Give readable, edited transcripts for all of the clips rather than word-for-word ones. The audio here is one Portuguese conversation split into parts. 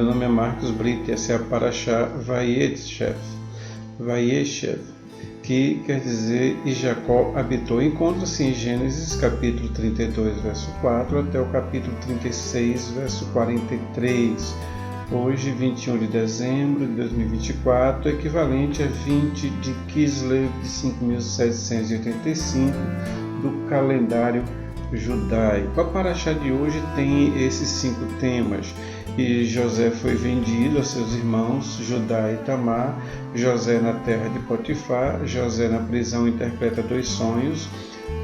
meu nome é Marcos Brito e essa é a Parashá Vayeshev, que quer dizer e Jacó habitou. Encontra-se em Gênesis capítulo 32, verso 4 até o capítulo 36, verso 43. Hoje, 21 de dezembro de 2024, equivalente a 20 de Kislev de 5.785 do calendário judaico. A Parashá de hoje tem esses 5 temas. E José foi vendido a seus irmãos Judá e Tamar, José na terra de Potifar, José na prisão interpreta 2 sonhos,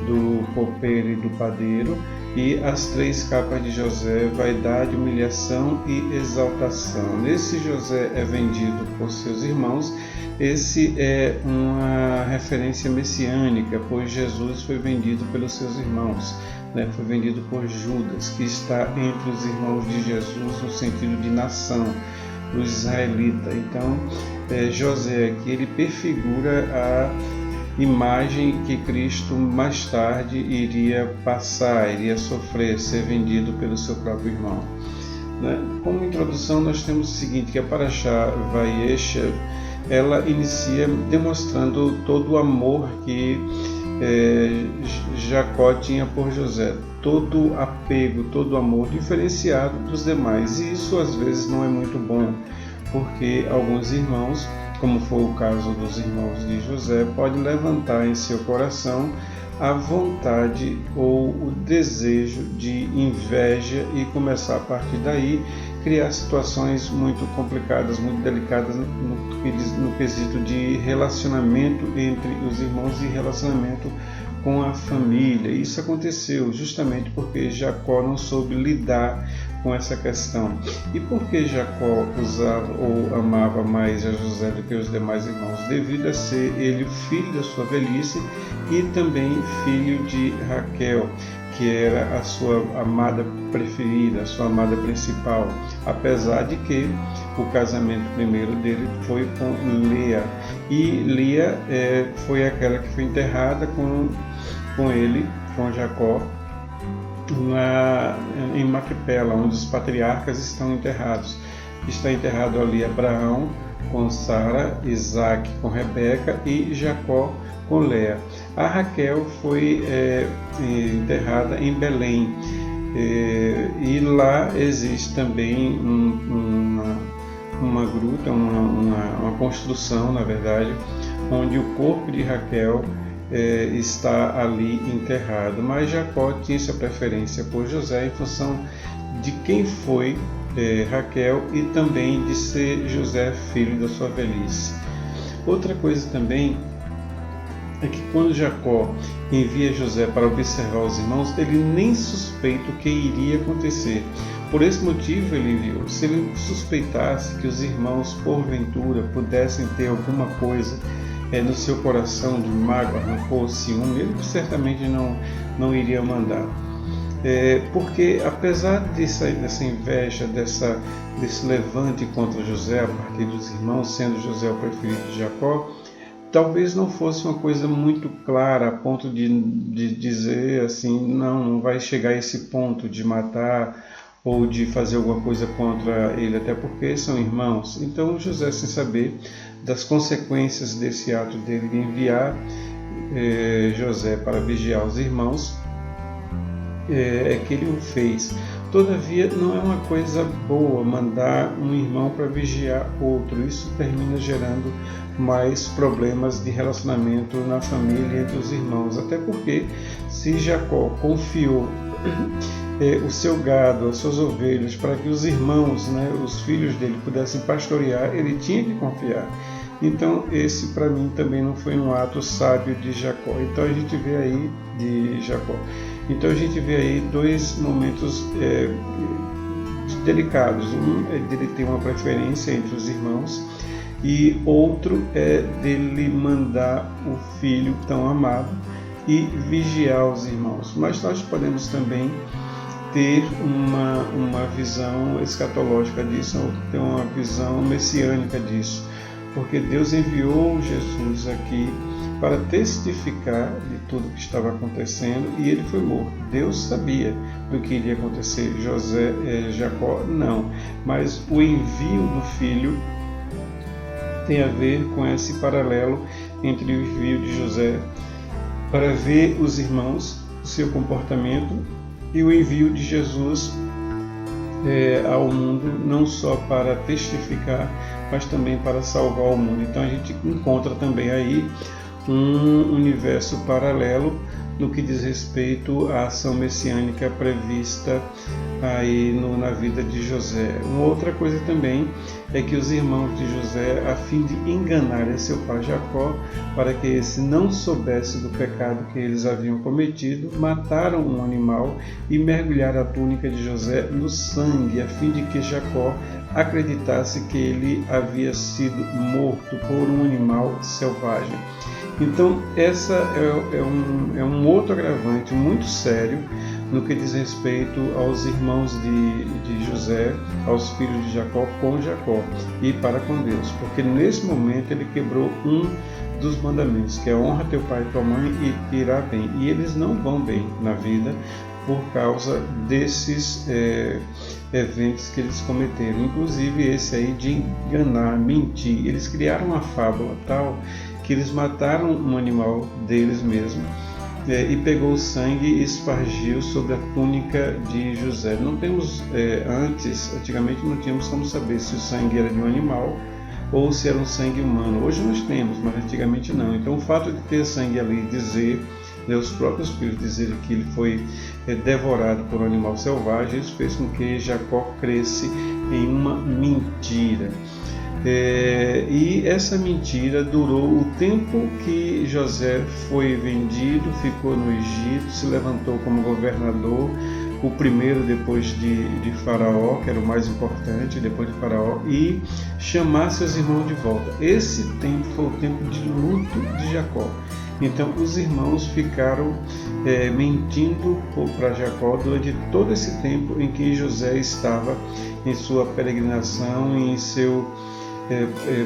do copeiro e do padeiro, e as 3 capas de José, vaidade, humilhação e exaltação. Nesse José é vendido por seus irmãos. Esse é uma referência messiânica, pois Jesus foi vendido pelos seus irmãos, foi vendido por Judas, que está entre os irmãos de Jesus no sentido de nação, dos israelitas. Então, José aqui, ele prefigura a imagem que Cristo mais tarde iria passar, iria sofrer, ser vendido pelo seu próprio irmão. Como introdução, nós temos o seguinte, que a Parashá Vayeshev, ela inicia demonstrando todo o amor que Jacó tinha por José, todo apego, todo amor diferenciado dos demais. E isso às vezes não é muito bom, porque alguns irmãos, como foi o caso dos irmãos de José, podem levantar em seu coração a vontade ou o desejo de inveja e começar a partir daí criar situações muito complicadas, muito delicadas no quesito de relacionamento entre os irmãos e relacionamento com a família. Isso aconteceu justamente porque Jacó não soube lidar com essa questão. E por que Jacó usava ou amava mais a José do que os demais irmãos? Devido a ser ele o filho da sua velhice e também filho de Raquel, que era a sua amada preferida, a sua amada principal, apesar de que o casamento primeiro dele foi com Lia, e Lia foi aquela que foi enterrada com ele, com Jacó, em Macpela, onde os patriarcas estão enterrados. Está enterrado ali Abraão com Sara, Isaac com Rebeca e Jacó com Léa. A Raquel foi enterrada em Belém, e lá existe também uma gruta, uma construção, na verdade, onde o corpo de Raquel está ali enterrado. Mas Jacó tinha essa preferência por José em função de quem foi Raquel e também de ser José filho da sua velhice. Outra coisa também é que quando Jacó envia José para observar os irmãos, ele nem suspeita o que iria acontecer. Por esse motivo ele enviou. Se ele suspeitasse que os irmãos, porventura, pudessem ter alguma coisa no seu coração de mágoa, rancor, ciúme, ele certamente não iria mandar. Porque apesar dessa inveja, desse levante contra José a partir dos irmãos, sendo José o preferido de Jacó, talvez não fosse uma coisa muito clara a ponto de dizer assim, não vai chegar a esse ponto de matar ou de fazer alguma coisa contra ele, até porque são irmãos. Então José, sem saber das consequências desse ato dele de enviar José para vigiar os irmãos, que ele o fez. Todavia, não é uma coisa boa mandar um irmão para vigiar outro. Isso termina gerando mais problemas de relacionamento na família entre os irmãos. Até porque, se Jacó confiou o seu gado, as suas ovelhas, para que os irmãos, os filhos dele, pudessem pastorear, ele tinha que confiar. Então, esse para mim também não foi um ato sábio de Jacó. Então, a gente vê aí de Jacó. Então, a gente vê aí 2 momentos delicados. Um é dele ter uma preferência entre os irmãos, e outro é dele mandar o filho tão amado e vigiar os irmãos. Mas nós podemos também ter uma visão escatológica disso, ou ter uma visão messiânica disso, porque Deus enviou Jesus aqui para testificar de tudo que estava acontecendo, e ele foi morto. Deus sabia do que iria acontecer. Jacó não, mas o envio do filho tem a ver com esse paralelo entre o envio de José para ver os irmãos, seu comportamento, e o envio de Jesus ao mundo, não só para testificar, mas também para salvar o mundo. Então a gente encontra também aí um universo paralelo no que diz respeito à ação messiânica prevista aí na vida de José. Uma outra coisa também é que os irmãos de José, a fim de enganarem seu pai Jacó, para que esse não soubesse do pecado que eles haviam cometido, mataram um animal e mergulharam a túnica de José no sangue, a fim de que Jacó acreditasse que ele havia sido morto por um animal selvagem. Então, essa é um outro agravante muito sério no que diz respeito aos irmãos de José, aos filhos de Jacó, com Jacó e para com Deus, porque nesse momento ele quebrou um dos mandamentos, que é honra teu pai e tua mãe e irá bem. E eles não vão bem na vida por causa desses eventos que eles cometeram, inclusive esse aí de enganar, mentir. Eles criaram uma fábula tal que eles mataram um animal deles mesmos e pegou o sangue e espargiu sobre a túnica de José. Não temos, antigamente não tínhamos como saber se o sangue era de um animal ou se era um sangue humano. Hoje nós temos, mas antigamente não. Então o fato de ter sangue ali, dizer, os próprios filhos dizerem que ele foi devorado por um animal selvagem, isso fez com que Jacó cresce em uma mentira. E essa mentira durou o tempo que José foi vendido, ficou no Egito, se levantou como governador, o primeiro depois de Faraó, que era o mais importante depois de Faraó, e chamar seus irmãos de volta. Esse tempo foi o tempo de luto de Jacó. Então os irmãos ficaram mentindo para Jacó durante todo esse tempo em que José estava em sua peregrinação, em seu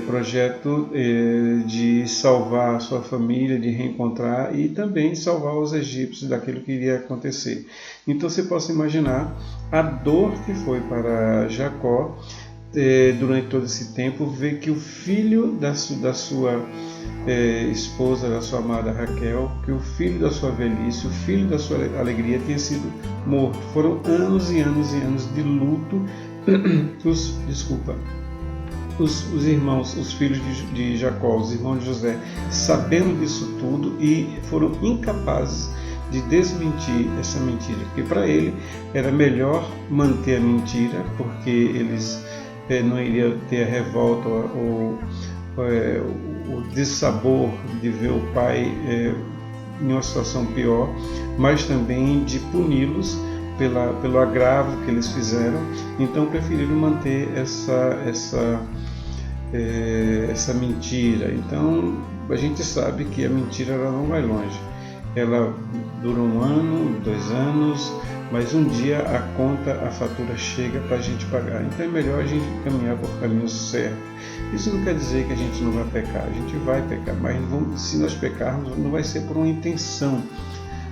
projeto de salvar a sua família, de reencontrar e também salvar os egípcios daquilo que iria acontecer. Então você pode imaginar a dor que foi para Jacó durante todo esse tempo, ver que o filho da sua esposa, da sua amada Raquel, que o filho da sua velhice, o filho da sua alegria tinha sido morto. Foram anos e anos e anos de luto. Os irmãos, os filhos de Jacó, os irmãos de José, sabendo disso tudo e foram incapazes de desmentir essa mentira, porque para ele era melhor manter a mentira, porque eles não iriam ter a revolta ou o dissabor de ver o pai em uma situação pior, mas também de puni-los pelo agravo que eles fizeram. Então preferiram manter essa mentira. Então a gente sabe que a mentira ela não vai longe. Ela dura 1 ano, 2 anos, mas um dia a fatura chega para a gente pagar. Então é melhor a gente caminhar por caminho certo. Isso não quer dizer que a gente não vai pecar, a gente vai pecar, mas se nós pecarmos não vai ser por uma intenção,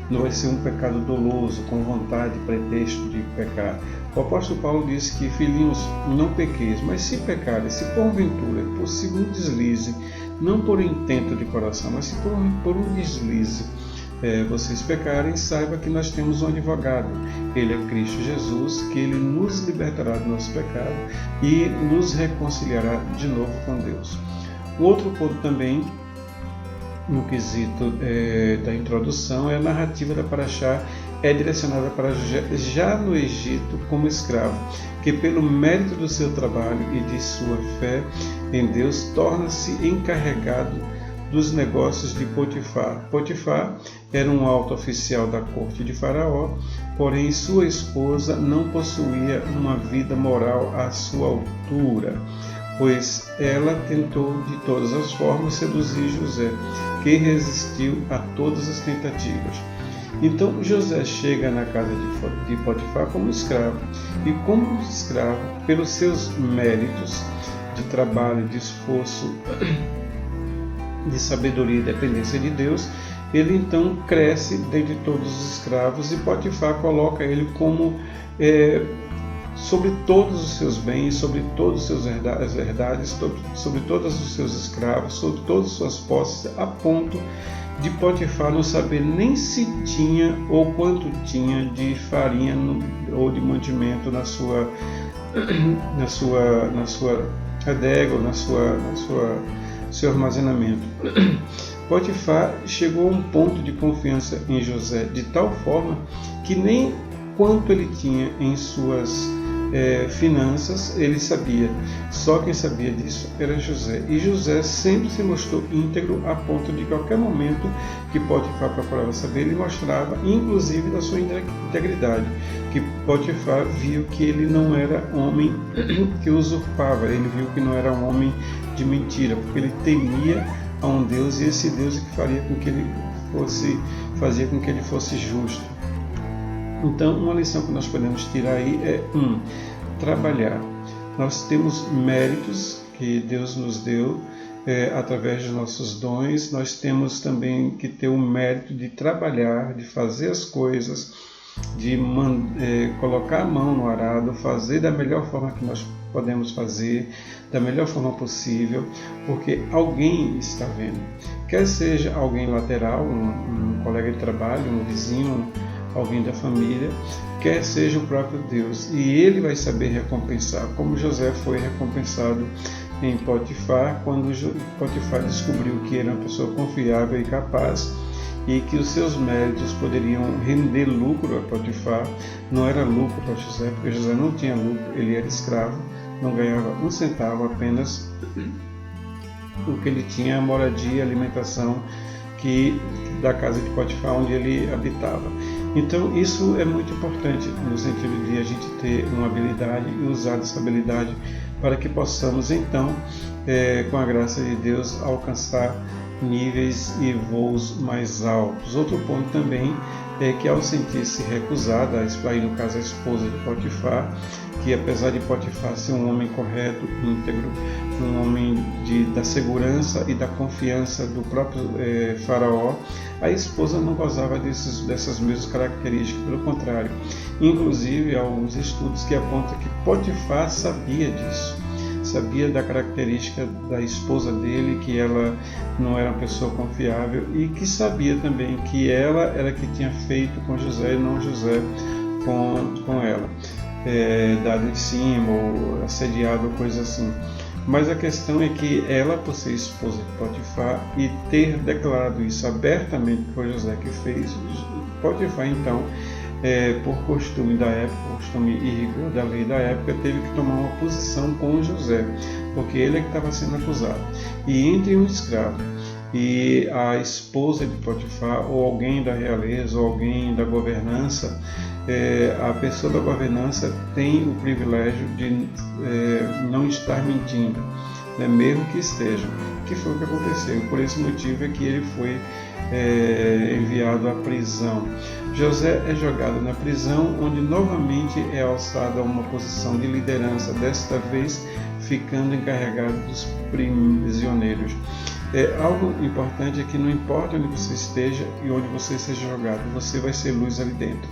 não vai ser um pecado doloso, com vontade, pretexto de pecar. O apóstolo Paulo disse que, filhinhos, não pequeis, mas se pecarem, se porventura, por segundo deslize, não por intento de coração, mas se por um deslize, vocês pecarem, saiba que nós temos um advogado, ele é Cristo Jesus, que ele nos libertará do nosso pecado e nos reconciliará de novo com Deus. O outro ponto também, no quesito da introdução, é a narrativa da Paraxá é direcionada para já no Egito como escravo, que pelo mérito do seu trabalho e de sua fé em Deus torna-se encarregado dos negócios de Potifar. Potifar era um alto oficial da corte de Faraó, porém sua esposa não possuía uma vida moral à sua altura, pois ela tentou de todas as formas seduzir José, que resistiu a todas as tentativas. Então José chega na casa de Potifar como escravo, e como escravo, pelos seus méritos de trabalho, de esforço de sabedoria e dependência de Deus, ele então cresce dentre todos os escravos, e Potifar coloca ele como sobre todos os seus bens, sobre todas as verdades, sobre todos os seus escravos, sobre todas as suas posses, a ponto de Potifar não saber nem se tinha ou quanto tinha de farinha ou de mantimento na sua adega, ou seu armazenamento. Potifar chegou a um ponto de confiança em José de tal forma que nem quanto ele tinha em suas finanças ele sabia. Só quem sabia disso era José. E José sempre se mostrou íntegro, a ponto de qualquer momento que Potifar procurava saber, ele mostrava, inclusive, da sua integridade. Que Potifar viu que ele não era homem que usurpava, ele viu que não era um homem de mentira, porque ele temia a um Deus, e esse Deus é que fazia com que ele fosse justo. Então, uma lição que nós podemos tirar aí é trabalhar. Nós temos méritos que Deus nos deu através dos nossos dons. Nós temos também que ter o mérito de trabalhar, de fazer as coisas, de colocar a mão no arado, fazer da melhor forma que nós podemos fazer, da melhor forma possível, porque alguém está vendo. Quer seja alguém lateral, um colega de trabalho, um vizinho, alguém da família, quer seja o próprio Deus, e ele vai saber recompensar, como José foi recompensado em Potifar, quando Potifar descobriu que era uma pessoa confiável e capaz, e que os seus méritos poderiam render lucro a Potifar. Não era lucro para José, porque José não tinha lucro, ele era escravo, não ganhava um centavo, apenas o que ele tinha, a moradia, a alimentação da casa de Potifar, onde ele habitava. Então isso é muito importante no sentido de a gente ter uma habilidade e usar essa habilidade para que possamos então, com a graça de Deus, alcançar níveis e voos mais altos. Outro ponto também é que, ao sentir-se recusada, aí no caso a esposa de Potifar, que apesar de Potifar ser um homem correto, íntegro, um homem da segurança e da confiança do próprio faraó, a esposa não gozava dessas mesmas características, pelo contrário. Inclusive, há alguns estudos que apontam que Potifar sabia disso, sabia da característica da esposa dele, que ela não era uma pessoa confiável, e que sabia também que ela era que tinha feito com José e não José com ela, dado em cima ou assediado, coisa assim. Mas a questão é que ela, por ser esposa de Potifar e ter declarado isso abertamente que foi José que fez, Potifar então, por costume da época, costume e rigor da lei da época, teve que tomar uma posição com José, porque ele é que estava sendo acusado. E entre um escravo e a esposa de Potifar, ou alguém da realeza, ou alguém da governança, a pessoa da governança tem o privilégio de não estar mentindo, né, mesmo que esteja, que foi o que aconteceu. Por esse motivo é que ele foi enviado à prisão. José é jogado na prisão, onde novamente é alçado a uma posição de liderança, desta vez ficando encarregado dos prisioneiros. Algo importante é que não importa onde você esteja e onde você seja jogado, você vai ser luz ali dentro.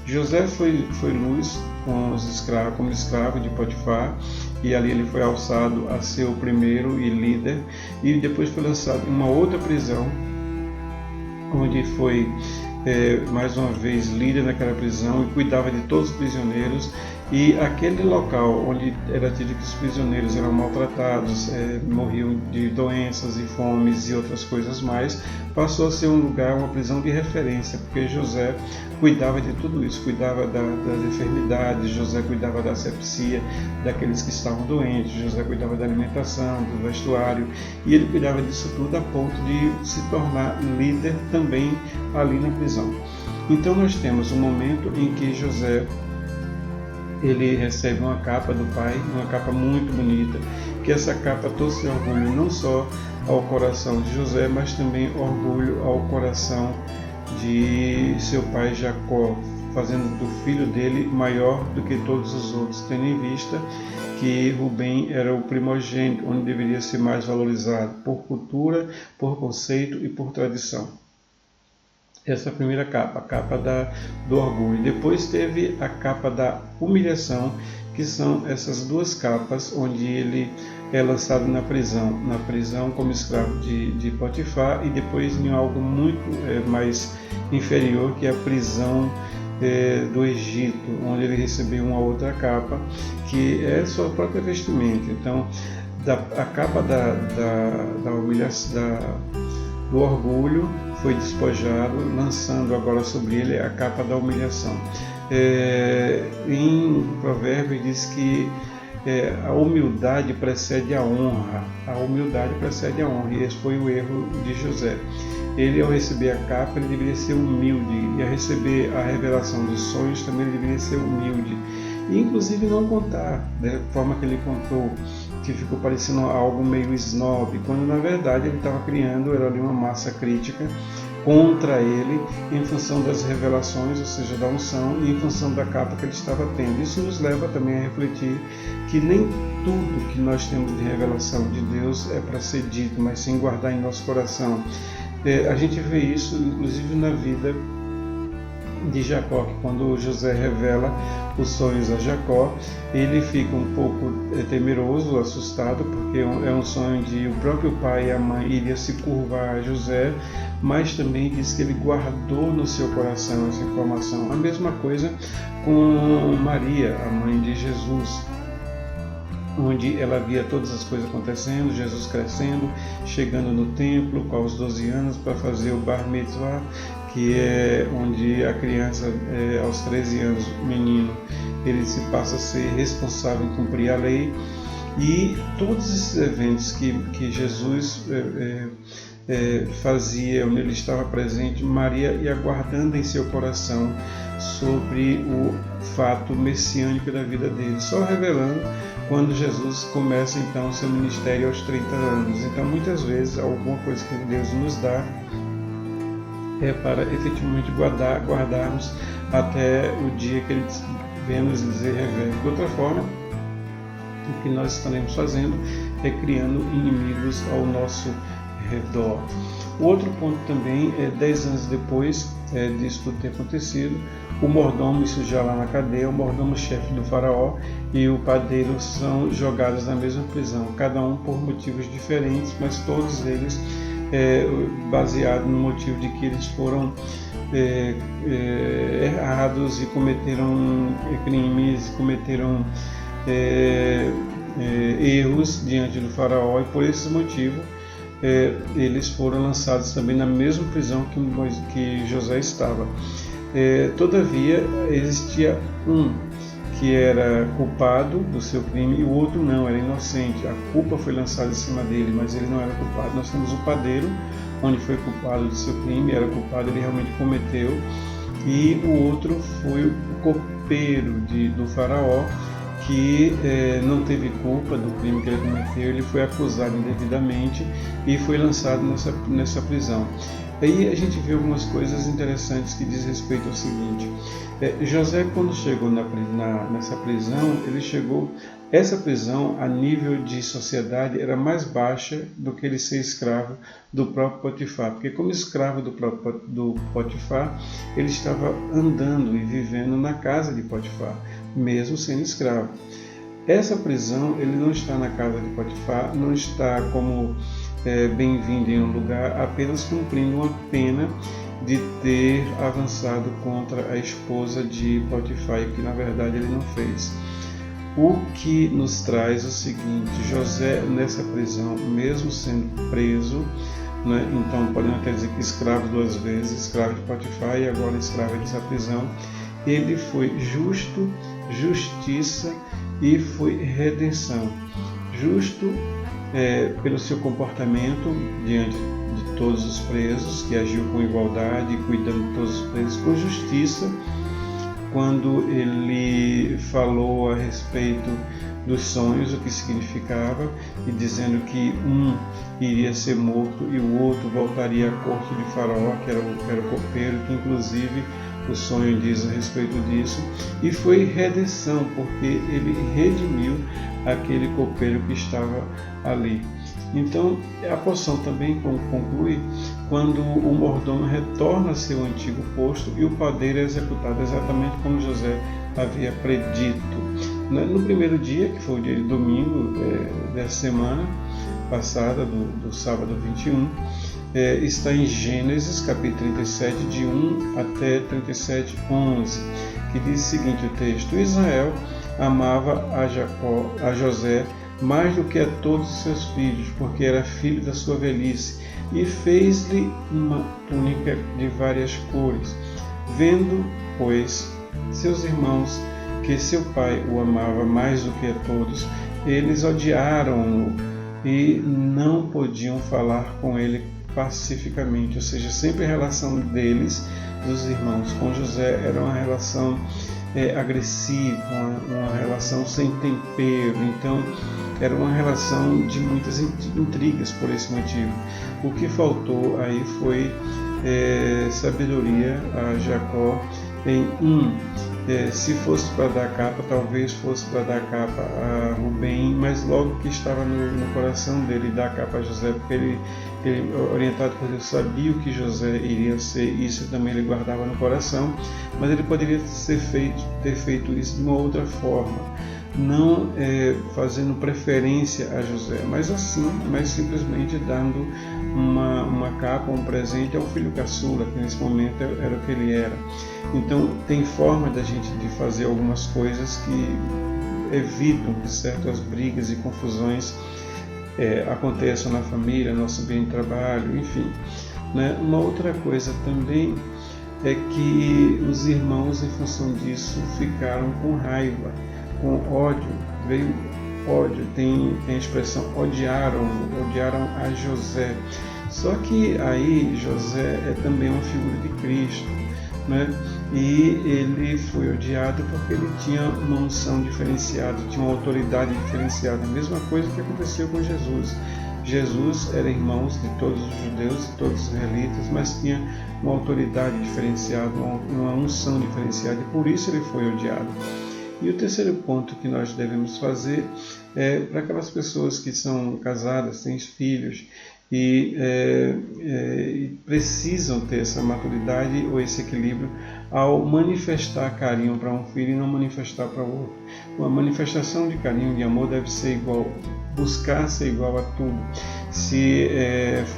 José foi luz como escravo de Potifar, e ali ele foi alçado a ser o primeiro e líder, e depois foi lançado em uma outra prisão, onde foi mais uma vez líder naquela prisão e cuidava de todos os prisioneiros. E aquele local onde era tido que os prisioneiros eram maltratados, morriam de doenças e fomes e outras coisas mais, passou a ser um lugar, uma prisão de referência, porque José cuidava de tudo isso, cuidava das enfermidades, José cuidava da asepsia daqueles que estavam doentes, José cuidava da alimentação, do vestuário, e ele cuidava disso tudo a ponto de se tornar líder também ali na prisão. Então nós temos um momento em que José ele recebe uma capa do pai, uma capa muito bonita, que essa capa trouxe orgulho não só ao coração de José, mas também orgulho ao coração de seu pai Jacó, fazendo do filho dele maior do que todos os outros, tendo em vista que Rubem era o primogênito, onde deveria ser mais valorizado por cultura, por conceito e por tradição. Essa é a primeira capa, a capa do orgulho. Depois teve a capa da humilhação, que são essas duas capas, onde ele é lançado na prisão como escravo de Potifar, e depois em algo muito mais inferior, que é a prisão do Egito, onde ele recebeu uma outra capa, que é sua própria vestimenta. Então, a capa da humilhação, do orgulho, foi despojado, lançando agora sobre ele a capa da humilhação. Em Provérbios diz que a humildade precede a honra. A humildade precede a honra, e esse foi o erro de José. Ele, ao receber a capa, ele deveria ser humilde, e ao receber a revelação dos sonhos também ele deveria ser humilde, e inclusive não contar da forma que ele contou, que ficou parecendo algo meio snob, quando na verdade ele estava criando, era ali uma massa crítica contra ele, em função das revelações, ou seja, da unção, e em função da capa que ele estava tendo. Isso nos leva também a refletir que nem tudo que nós temos de revelação de Deus é para ser dito, mas sim guardar em nosso coração. A gente vê isso inclusive na vida de Jacó, que quando José revela os sonhos a Jacó, ele fica um pouco temeroso, assustado, porque é um sonho de o próprio pai e a mãe iria se curvar a José, mas também diz que ele guardou no seu coração essa informação. A mesma coisa com Maria, a mãe de Jesus, onde ela via todas as coisas acontecendo, Jesus crescendo, chegando no templo aos 12 anos para fazer o Bar Mitzvah, que é onde a criança, aos 13 anos, menino, ele se passa a ser responsável em cumprir a lei. E todos esses eventos que Jesus fazia, onde ele estava presente, Maria ia guardando em seu coração sobre o fato messiânico da vida dele, só revelando quando Jesus começa então o seu ministério aos 30 anos. Então muitas vezes alguma coisa que Deus nos dá é para efetivamente guardarmos até o dia que ele venha nos dizer revela. De outra forma, o que nós estaremos fazendo é criando inimigos ao nosso redor. O outro ponto também é 10 anos depois disso tudo ter acontecido, o mordomo, isso já lá na cadeia, o mordomo-chefe do faraó e o padeiro são jogados na mesma prisão, cada um por motivos diferentes, mas todos eles baseados no motivo de que eles foram errados e cometeram crimes, cometeram erros diante do faraó, e por esse motivo eles foram lançados também na mesma prisão que José estava. Todavia, existia um que era culpado do seu crime e o outro não, era inocente. A culpa foi lançada em cima dele, mas ele não era culpado. Nós temos o padeiro, onde foi culpado do seu crime, era culpado, ele realmente cometeu, e o outro foi o copeiro do faraó, que não teve culpa do crime que ele cometeu, ele foi acusado indevidamente e foi lançado nessa prisão. Aí a gente vê algumas coisas interessantes que diz respeito ao seguinte: José, quando chegou nessa prisão, essa prisão a nível de sociedade era mais baixa do que ele ser escravo do próprio Potifar, porque como escravo do Potifar, ele estava andando e vivendo na casa de Potifar, mesmo sendo escravo. Essa prisão, ele não está na casa de Potifar, não está como bem-vindo em um lugar, apenas cumprindo uma pena de ter avançado contra a esposa de Potifar, que na verdade ele não fez. O que nos traz o seguinte: José nessa prisão, mesmo sendo preso, né, então podemos até dizer que escravo duas vezes, escravo de Potifar e agora escravo dessa prisão, ele foi justo, justiça e foi redenção. Justo pelo seu comportamento diante de todos os presos, que agiu com igualdade, cuidando de todos os presos, com justiça, quando ele falou a respeito dos sonhos, o que significava, e dizendo que um iria ser morto e o outro voltaria à corte de Faraó, que era o copeiro, que inclusive o sonho diz a respeito disso, e foi redenção, porque ele redimiu aquele copeiro que estava ali. Então, a porção também conclui quando o mordomo retorna a seu antigo posto e o padeiro é executado exatamente como José havia predito. No primeiro dia, que foi o dia de domingo dessa semana passada, do sábado 21, está em Gênesis, capítulo 37, de 1 até 37, 11, que diz o seguinte, o texto: Israel amava a José mais do que a todos os seus filhos, porque era filho da sua velhice, e fez-lhe uma túnica de várias cores. Vendo, pois, seus irmãos que seu pai o amava mais do que a todos, eles odiaram-no e não podiam falar com ele pacificamente, ou seja, sempre a relação deles, dos irmãos, com José era uma relação agressiva, uma relação sem tempero. Então era uma relação de muitas intrigas por esse motivo. O que faltou aí foi sabedoria a Jacó em se fosse para dar capa, talvez fosse para dar capa a Rubem, mas logo que estava no coração dele dar capa a José, porque ele orientado por Deus, sabia o que José iria ser, isso também ele guardava no coração, mas ele poderia ter feito isso de uma outra forma, não fazendo preferência a José, mas simplesmente dando uma capa, um presente ao filho caçula, que nesse momento era o que ele era. Então tem forma da gente de fazer algumas coisas que evitam que certas brigas e confusões aconteçam na família, no nosso ambiente de trabalho, enfim. Né? Uma outra coisa também é que os irmãos, em função disso, ficaram com raiva, com ódio, veio ódio, tem a expressão odiaram a José. Só que aí José é também uma figura de Cristo, né? E ele foi odiado porque ele tinha uma unção diferenciada, tinha uma autoridade diferenciada, a mesma coisa que aconteceu com Jesus. Jesus era irmão de todos os judeus e todos os israelitas, mas tinha uma autoridade diferenciada, uma unção diferenciada, e por isso ele foi odiado. E o terceiro ponto que nós devemos fazer é para aquelas pessoas que são casadas, têm filhos e precisam ter essa maturidade ou esse equilíbrio ao manifestar carinho para um filho e não manifestar para o outro. Uma manifestação de carinho, de amor deve ser igual, buscar ser igual a tudo. Se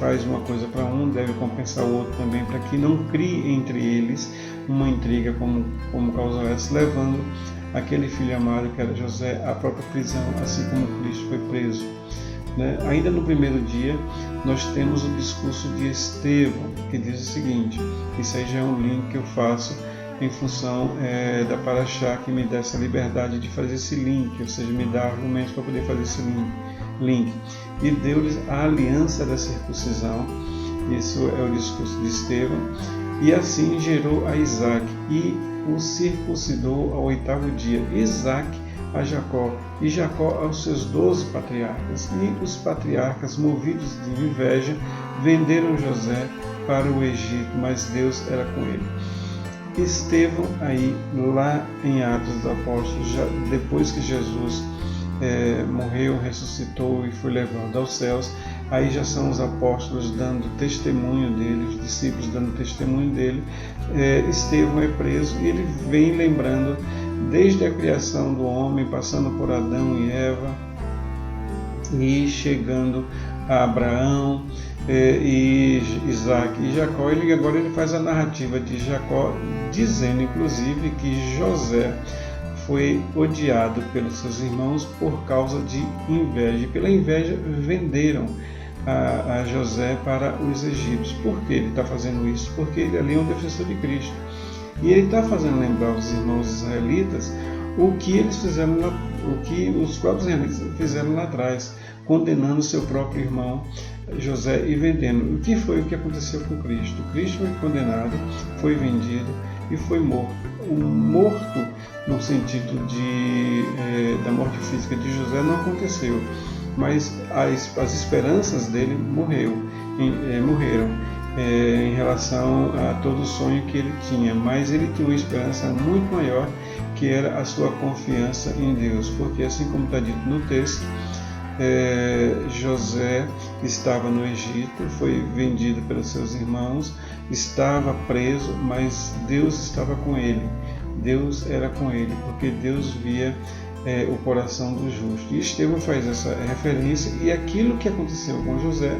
faz uma coisa para um, deve compensar o outro também, para que não crie entre eles uma intriga como causou essa, levando aquele filho amado que era José à própria prisão, assim como Cristo foi preso. Né? Ainda no primeiro dia, nós temos o discurso de Estevão, que diz o seguinte, isso aí já é um link que eu faço em função da Paraxá, que me dá essa liberdade de fazer esse link, ou seja, me dá argumentos para poder fazer esse link. E deu-lhes a aliança da circuncisão, isso é o discurso de Estevão, e assim gerou a Isaac, e o circuncidou ao 8º dia, Isaac a Jacó, e Jacó aos seus 12 patriarcas. E os patriarcas, movidos de inveja, venderam José para o Egito, mas Deus era com ele. Estevão, aí lá em Atos dos Apóstolos, já depois que Jesus morreu, ressuscitou e foi levado aos céus, aí já são os apóstolos dando testemunho dele, os discípulos dando testemunho dele. Estevão é preso e ele vem lembrando desde a criação do homem, passando por Adão e Eva e chegando a Abraão e Isaac e Jacó. Agora ele faz a narrativa de Jacó, dizendo inclusive que José foi odiado pelos seus irmãos por causa de inveja. E pela inveja venderam a José para os egípcios. Por que ele está fazendo isso? Porque ele ali é um defensor de Cristo. E ele está fazendo lembrar os irmãos israelitas o que eles fizeram, o que os próprios israelitas fizeram lá atrás, condenando seu próprio irmão José e vendendo. O que foi o que aconteceu com Cristo? Cristo foi condenado, foi vendido e foi morto. O morto, no sentido da morte física de José, não aconteceu, mas as esperanças dele morreram. em relação a todo o sonho que ele tinha, mas ele tinha uma esperança muito maior, que era a sua confiança em Deus, porque assim como está dito no texto, José estava no Egito, foi vendido pelos seus irmãos, estava preso, mas Deus estava com ele. Deus era com ele, porque Deus via o coração do justo. E Estevão faz essa referência, e aquilo que aconteceu com José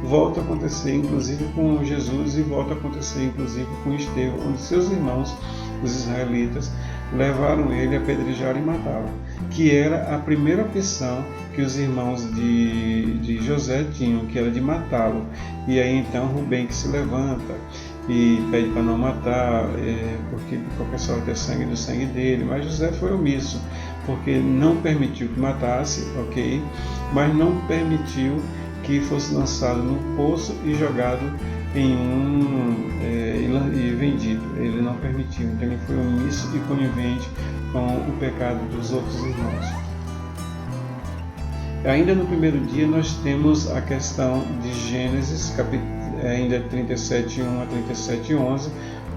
volta a acontecer inclusive com Jesus, e volta a acontecer inclusive com Estevão, onde seus irmãos, os israelitas, levaram ele a apedrejar e matá-lo, que era a primeira opção que os irmãos de José tinham, que era de matá-lo. E aí então Rubem que se levanta e pede para não matar, porque de qualquer sorte é sangue do sangue dele, mas José foi omisso, porque não permitiu que matasse, ok, mas não permitiu que fosse lançado no poço e jogado e vendido. Ele não permitiu, então ele foi omisso e conivente com o pecado dos outros irmãos. Ainda no primeiro dia nós temos a questão de Gênesis, ainda 37:1 a 37:11,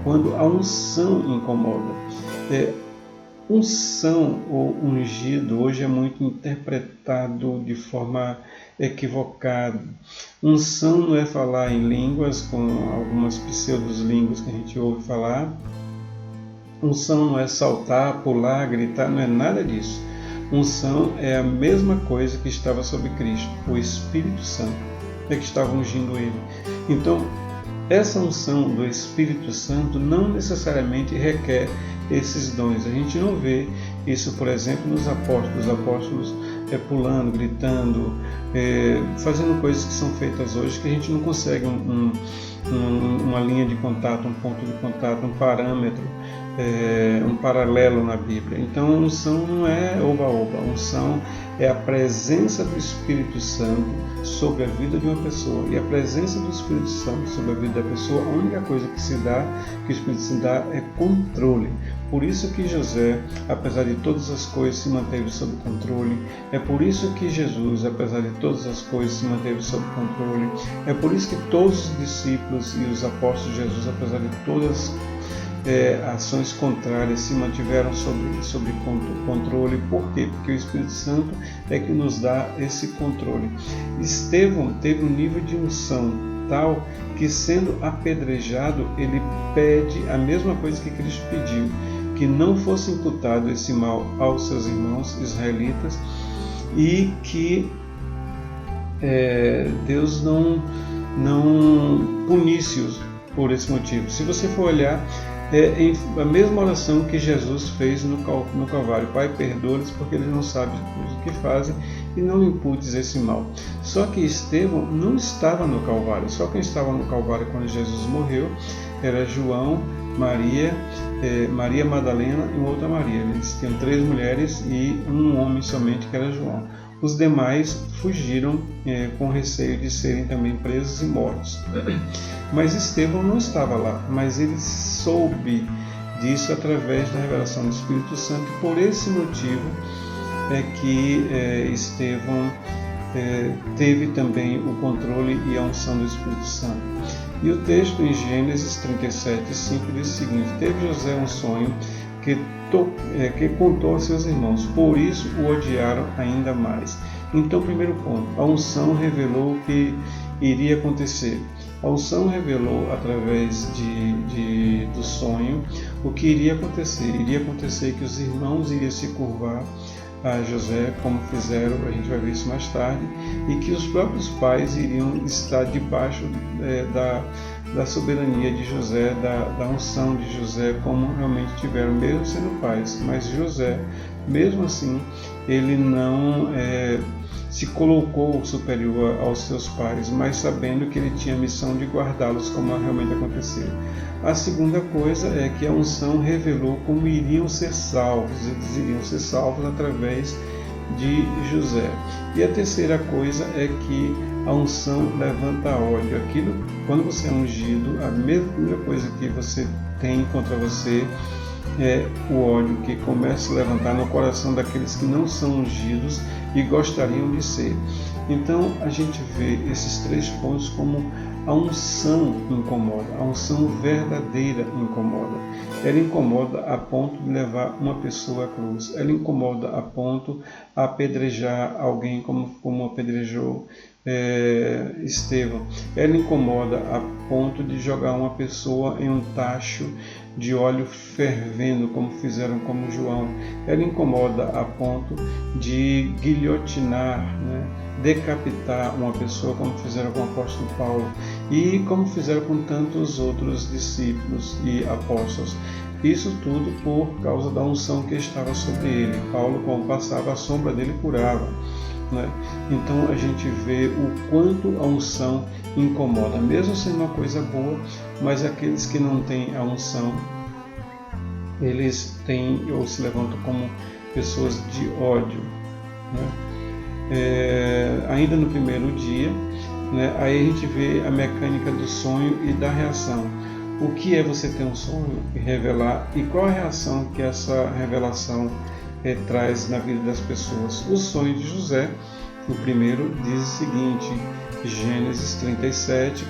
quando a unção incomoda. Unção ou ungido hoje é muito interpretado de forma equivocada. Unção não é falar em línguas, com algumas pseudolínguas que a gente ouve falar. Unção não é saltar, pular, gritar, não é nada disso. Unção é a mesma coisa que estava sobre Cristo, o Espírito Santo é que estava ungindo ele. Então, essa unção do Espírito Santo não necessariamente requer esses dons. A gente não vê isso, por exemplo, nos apóstolos. Os apóstolos pulando, gritando, fazendo coisas que são feitas hoje, que a gente não consegue uma linha de contato, um ponto de contato, um parâmetro, um paralelo na Bíblia. Então, a unção não é oba-oba. A unção é a presença do Espírito Santo sobre a vida de uma pessoa. E a presença do Espírito Santo sobre a vida da pessoa, a única coisa que o Espírito Santo dá é controle. Por isso que José, apesar de todas as coisas, se manteve sob controle. É por isso que Jesus, apesar de todas as coisas, se manteve sob controle. É por isso que todos os discípulos e os apóstolos de Jesus, apesar de todas ações contrárias, se mantiveram sob controle. Por quê? Porque o Espírito Santo é que nos dá esse controle. Estevão teve um nível de unção tal que, sendo apedrejado, ele pede a mesma coisa que Cristo pediu, que não fosse imputado esse mal aos seus irmãos israelitas, e que Deus não punisse-os por esse motivo. Se você for olhar, a mesma oração que Jesus fez no Calvário: Pai, perdoa-lhes porque eles não sabem o que fazem, e não lhe imputes esse mal. Só que Estevão não estava no Calvário. Só quem estava no Calvário quando Jesus morreu era João, Maria Madalena e uma outra Maria. Eles tinham 3 mulheres e um homem somente, que era João. Os demais fugiram com receio de serem também presos e mortos. Mas Estevão não estava lá, mas ele soube disso através da revelação do Espírito Santo. E por esse motivo é que Estevão teve também o controle e a unção do Espírito Santo. E o texto em Gênesis 37:5 diz o seguinte: teve José um sonho que contou a seus irmãos, por isso o odiaram ainda mais. Então, primeiro ponto, a unção revelou o que iria acontecer. A unção revelou através do sonho o que iria acontecer. Iria acontecer que os irmãos iriam se curvar a José, como fizeram, a gente vai ver isso mais tarde, e que os próprios pais iriam estar debaixo da soberania de José, da unção de José, como realmente tiveram, mesmo sendo pais. Mas José, mesmo assim, ele não se colocou superior aos seus pais, mas sabendo que ele tinha a missão de guardá-los, como realmente aconteceu. A segunda coisa é que a unção revelou como iriam ser salvos. Eles iriam ser salvos através de José. E a terceira coisa é que a unção levanta ódio. Quando você é ungido, a mesma coisa que você tem contra você é o ódio que começa a levantar no coração daqueles que não são ungidos e gostariam de ser. Então a gente vê esses 3 pontos como A unção incomoda, a unção verdadeira incomoda. Ela incomoda a ponto de levar uma pessoa à cruz. Ela incomoda a ponto de apedrejar alguém como apedrejou Estevão. Ela incomoda a ponto de jogar uma pessoa em um tacho de óleo fervendo, como fizeram com João. Ela incomoda a ponto de guilhotinar, decapitar uma pessoa, como fizeram com o apóstolo Paulo e como fizeram com tantos outros discípulos e apóstolos. Isso tudo por causa da unção que estava sobre ele. Paulo, quando passava, a sombra dele curava. Então a gente vê o quanto a unção incomoda, mesmo sendo uma coisa boa, mas aqueles que não têm a unção, eles têm ou se levantam como pessoas de ódio. Ainda no primeiro dia, aí a gente vê a mecânica do sonho e da reação. O que é você ter um sonho e revelar, e qual a reação que essa revelação traz na vida das pessoas? O sonho de José, o primeiro, diz o seguinte, Gênesis 37,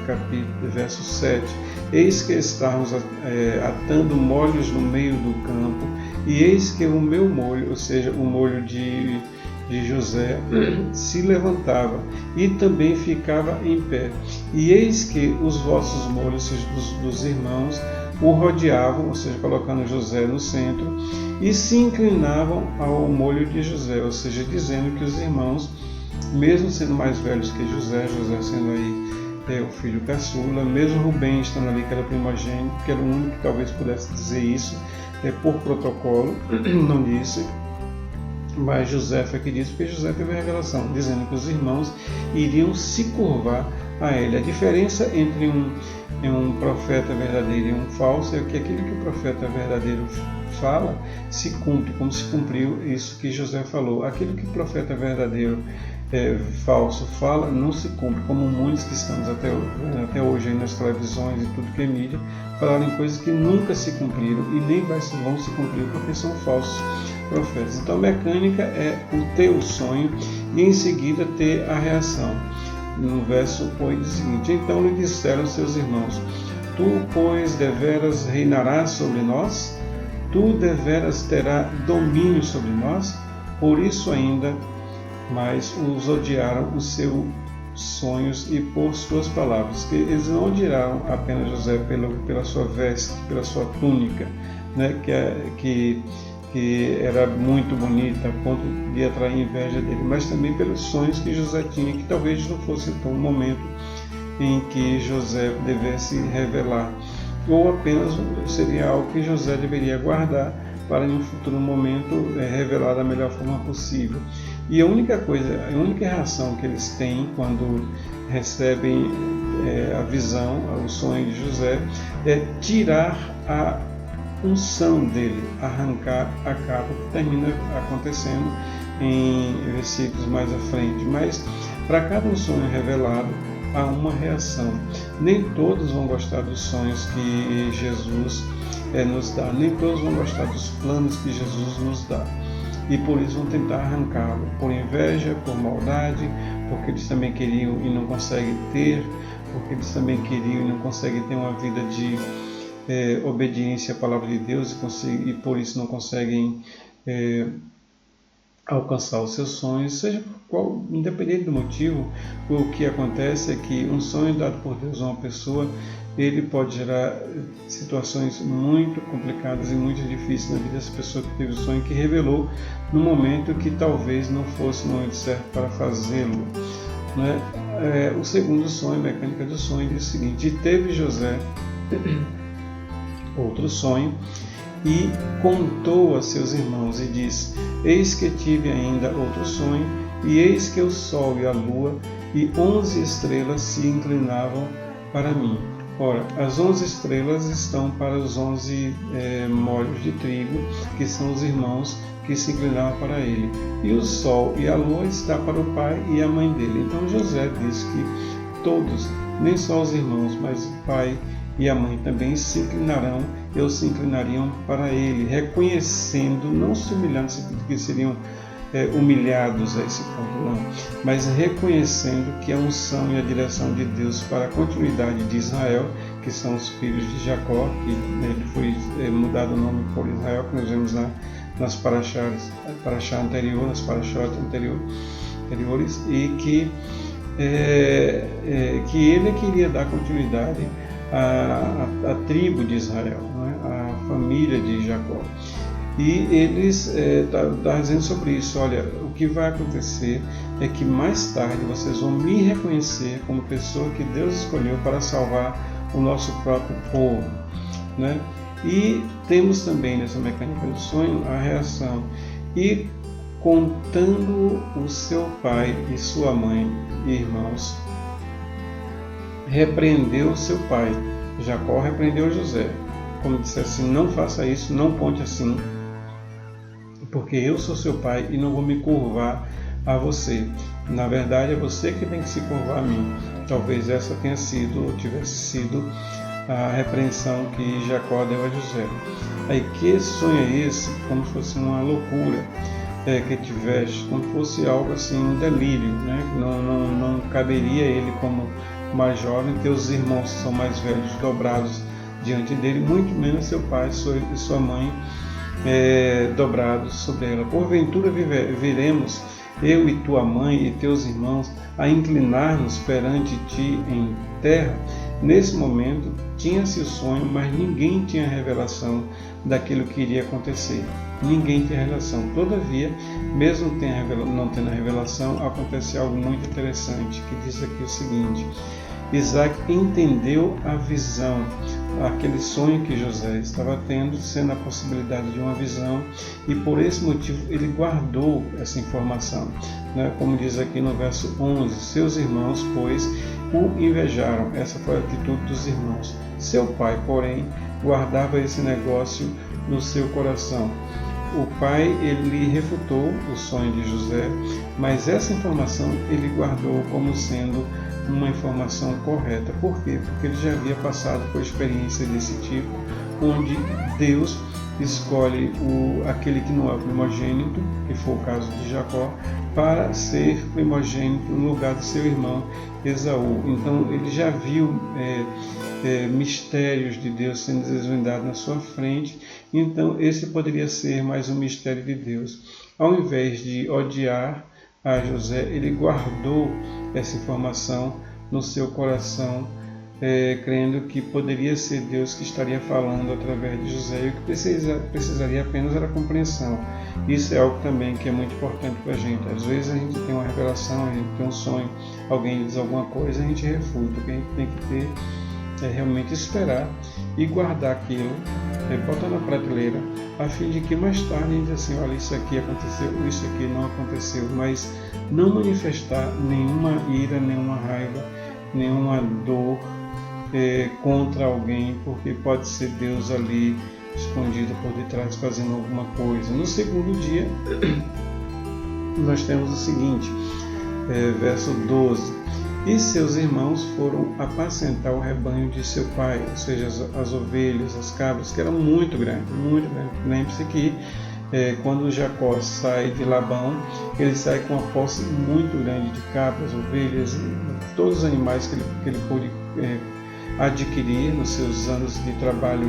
capítulo, verso 7. Eis que estávamos atando molhos no meio do campo, e eis que o meu molho, ou seja, o molho de José, se levantava e também ficava em pé. E eis que os vossos molhos dos irmãos o rodeavam, ou seja, colocando José no centro, e se inclinavam ao molho de José, ou seja, dizendo que os irmãos, mesmo sendo mais velhos que José sendo aí o filho caçula, mesmo Rubem estando ali, que era primogênito, que era o único que talvez pudesse dizer isso, por protocolo, não disse, mas José foi que disse, porque José teve a revelação, dizendo que os irmãos iriam se curvar a ele. A diferença entre um profeta verdadeiro e um falso é que aquilo que o profeta verdadeiro fala se cumpre, como se cumpriu isso que José falou. Aquilo que o profeta verdadeiro falso fala não se cumpre, como muitos que estamos até hoje aí nas televisões e tudo que é mídia, falaram em coisas que nunca se cumpriram e nem vão se cumprir porque são falsos profetas. Então a mecânica é o ter o sonho e em seguida ter a reação. No verso 8 diz o seguinte: então lhe disseram seus irmãos, tu, pois, deveras reinarás sobre nós? Tu deveras terás domínio sobre nós? Por isso ainda mais os odiaram os seus sonhos e por suas palavras, que eles não odiaram apenas José pela sua veste, pela sua túnica, que era muito bonita, a ponto de atrair inveja dele, mas também pelos sonhos que José tinha, que talvez não fosse então um momento em que José devesse revelar, ou apenas seria algo que José deveria guardar para em um futuro momento revelar da melhor forma possível. E a única reação que eles têm quando recebem a visão, o sonho de José, é tirar a unção dele, arrancar a capa, que termina acontecendo em versículos mais à frente. Mas para cada sonho revelado há uma reação. Nem todos vão gostar dos sonhos que Jesus nos dá, nem todos vão gostar dos planos que Jesus nos dá, e por isso vão tentar arrancá-lo, por inveja, por maldade, porque eles também queriam e não conseguem ter, porque eles também queriam e não conseguem ter uma vida de obediência à palavra de Deus e por isso não conseguem alcançar os seus sonhos, seja qual, independente do motivo. O que acontece é que um sonho dado por Deus a uma pessoa, ele pode gerar situações muito complicadas e muito difíceis na vida dessa pessoa que teve o sonho, que revelou no momento que talvez não fosse o momento certo para fazê-lo. O segundo sonho, a mecânica do sonho, diz o seguinte: e teve José outro sonho, e contou a seus irmãos, e disse: eis que tive ainda outro sonho, e eis que o sol e a lua e 11 estrelas se inclinavam para mim. Ora, as 11 estrelas estão para os 11 molhos de trigo, que são os irmãos que se inclinavam para ele. E o sol e a lua está para o pai e a mãe dele. Então José diz que todos, nem só os irmãos, mas o pai e a mãe também se inclinarão, ou se inclinariam para ele, reconhecendo, não se humilhando, que seriam humilhados a esse ponto, não, mas reconhecendo que a unção e a direção de Deus para a continuidade de Israel, que são os filhos de Jacó, que ele foi mudado o nome por Israel, que nós vemos nas paraxás anterior, nas paraxós anteriores, e que ele queria dar continuidade à tribo de Israel, né, à família de Jacó. E eles estão dizendo sobre isso: olha, o que vai acontecer é que mais tarde vocês vão me reconhecer como pessoa que Deus escolheu para salvar o nosso próprio povo, né? E temos também nessa mecânica do sonho a reação: e contando o seu pai e sua mãe e irmãos, repreendeu seu pai. Jacó repreendeu José, como disse assim: não faça isso, não conte assim, porque eu sou seu pai e não vou me curvar a você. Na verdade, é você que tem que se curvar a mim. Talvez essa tivesse sido a repreensão que Jacó deu a José. Aí, que sonho é esse? Como se fosse uma loucura que tiveste, como se fosse algo assim, um delírio, né? Não caberia ele como mais jovem, ter os irmãos que são mais velhos dobrados diante dele, muito menos seu pai e sua mãe dobrados sobre ela. Porventura viremos, eu e tua mãe e teus irmãos, a inclinar-nos perante ti em terra? Nesse momento tinha-se o sonho, mas ninguém tinha revelação daquilo que iria acontecer. Ninguém tinha revelação. Todavia, mesmo não tendo a revelação, acontece algo muito interessante, que diz aqui o seguinte: Isaac entendeu a visão, aquele sonho que José estava tendo, sendo a possibilidade de uma visão, e por esse motivo ele guardou essa informação, né? Como diz aqui no verso 11: seus irmãos, pois, o invejaram. Essa foi a atitude dos irmãos. Seu pai, porém, guardava esse negócio no seu coração. O pai, ele refutou o sonho de José, mas essa informação ele guardou como sendo uma informação correta. Por quê? Porque ele já havia passado por experiência desse tipo, onde Deus escolhe aquele que não é o primogênito, que foi o caso de Jacó, para ser primogênito no lugar do seu irmão Esaú. Então ele já viu mistérios de Deus sendo desvendados na sua frente. Então esse poderia ser mais um mistério de Deus. Ao invés de odiar a José, ele guardou essa informação no seu coração, crendo que poderia ser Deus que estaria falando através de José, e o que precisaria apenas era compreensão. Isso é algo também que é muito importante para a gente. Às vezes a gente tem uma revelação, a gente tem um sonho, alguém diz alguma coisa, a gente refuta. O que a gente tem que ter é realmente esperar e guardar aquilo, botar na prateleira, a fim de que mais tarde a gente diz assim: olha, isso aqui aconteceu, isso aqui não aconteceu, mas não manifestar nenhuma ira, nenhuma raiva, nenhuma dor contra alguém, porque pode ser Deus ali escondido por detrás fazendo alguma coisa. No segundo dia nós temos o seguinte, verso 12: e seus irmãos foram apacentar o rebanho de seu pai, ou seja, as ovelhas, as cabras, que eram muito grandes, muito grandes. Lembre-se que quando Jacó sai de Labão, ele sai com uma posse muito grande de cabras, ovelhas, todos os animais que ele pôde adquirir nos seus anos de trabalho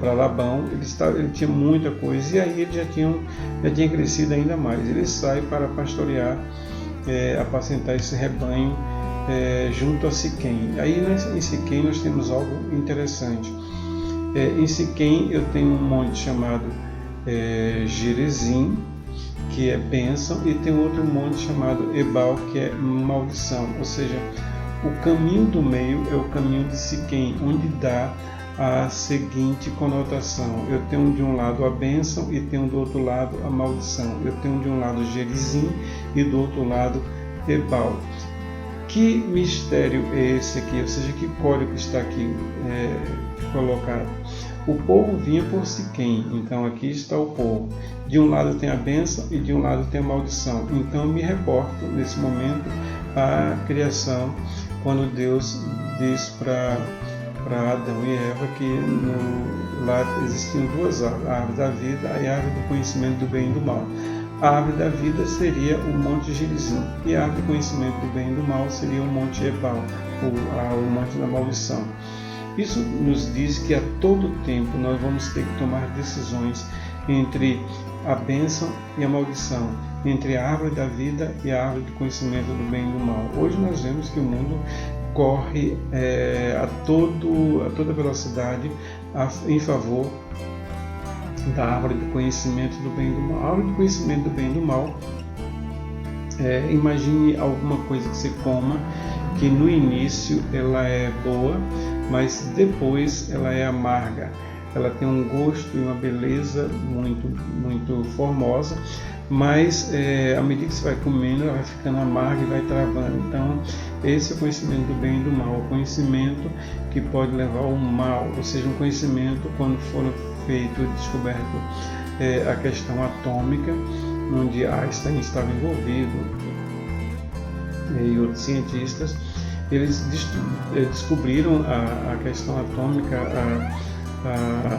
para Labão. Ele tinha muita coisa, e aí ele já tinha crescido ainda mais. Ele sai para pastorear, apacentar esse rebanho junto a Siquém. Aí em Siquém nós temos algo interessante. Em Siquém eu tenho um monte chamado Gerizim, que é bênção, e tem outro monte chamado Ebal, que é maldição. Ou seja, o caminho do meio é o caminho de Siquém, onde dá a seguinte conotação: eu tenho de um lado a bênção e tenho do outro lado a maldição. Eu tenho de um lado Gerizim e do outro lado Ebal. Que mistério é esse aqui? Ou seja, que código está aqui colocado? O povo vinha por Siquém, então aqui está o povo. De um lado tem a bênção e de um lado tem a maldição. Então me reporto nesse momento à criação, quando Deus diz para Adão e Eva que lá existiam duas árvores, a árvore da vida e a árvore do conhecimento do bem e do mal. A árvore da vida seria o Monte Gerizim, e a árvore do conhecimento do bem e do mal seria o Monte Ebal, o Monte da Maldição. Isso nos diz que a todo tempo nós vamos ter que tomar decisões entre a bênção e a maldição, entre a árvore da vida e a árvore do conhecimento do bem e do mal. Hoje nós vemos que o mundo corre a toda velocidade em favor da árvore do conhecimento do bem e do mal. A árvore do conhecimento do bem e do mal, imagine alguma coisa que você coma, que no início ela é boa, mas depois ela é amarga. Ela tem um gosto e uma beleza muito, muito formosa, mas à medida que você vai comendo, ela vai ficando amarga e vai travando. Então, esse é o conhecimento do bem e do mal, o conhecimento que pode levar ao mal, ou seja, um conhecimento quando for descoberto a questão atômica, onde Einstein estava envolvido e outros cientistas, eles descobriram a questão atômica, a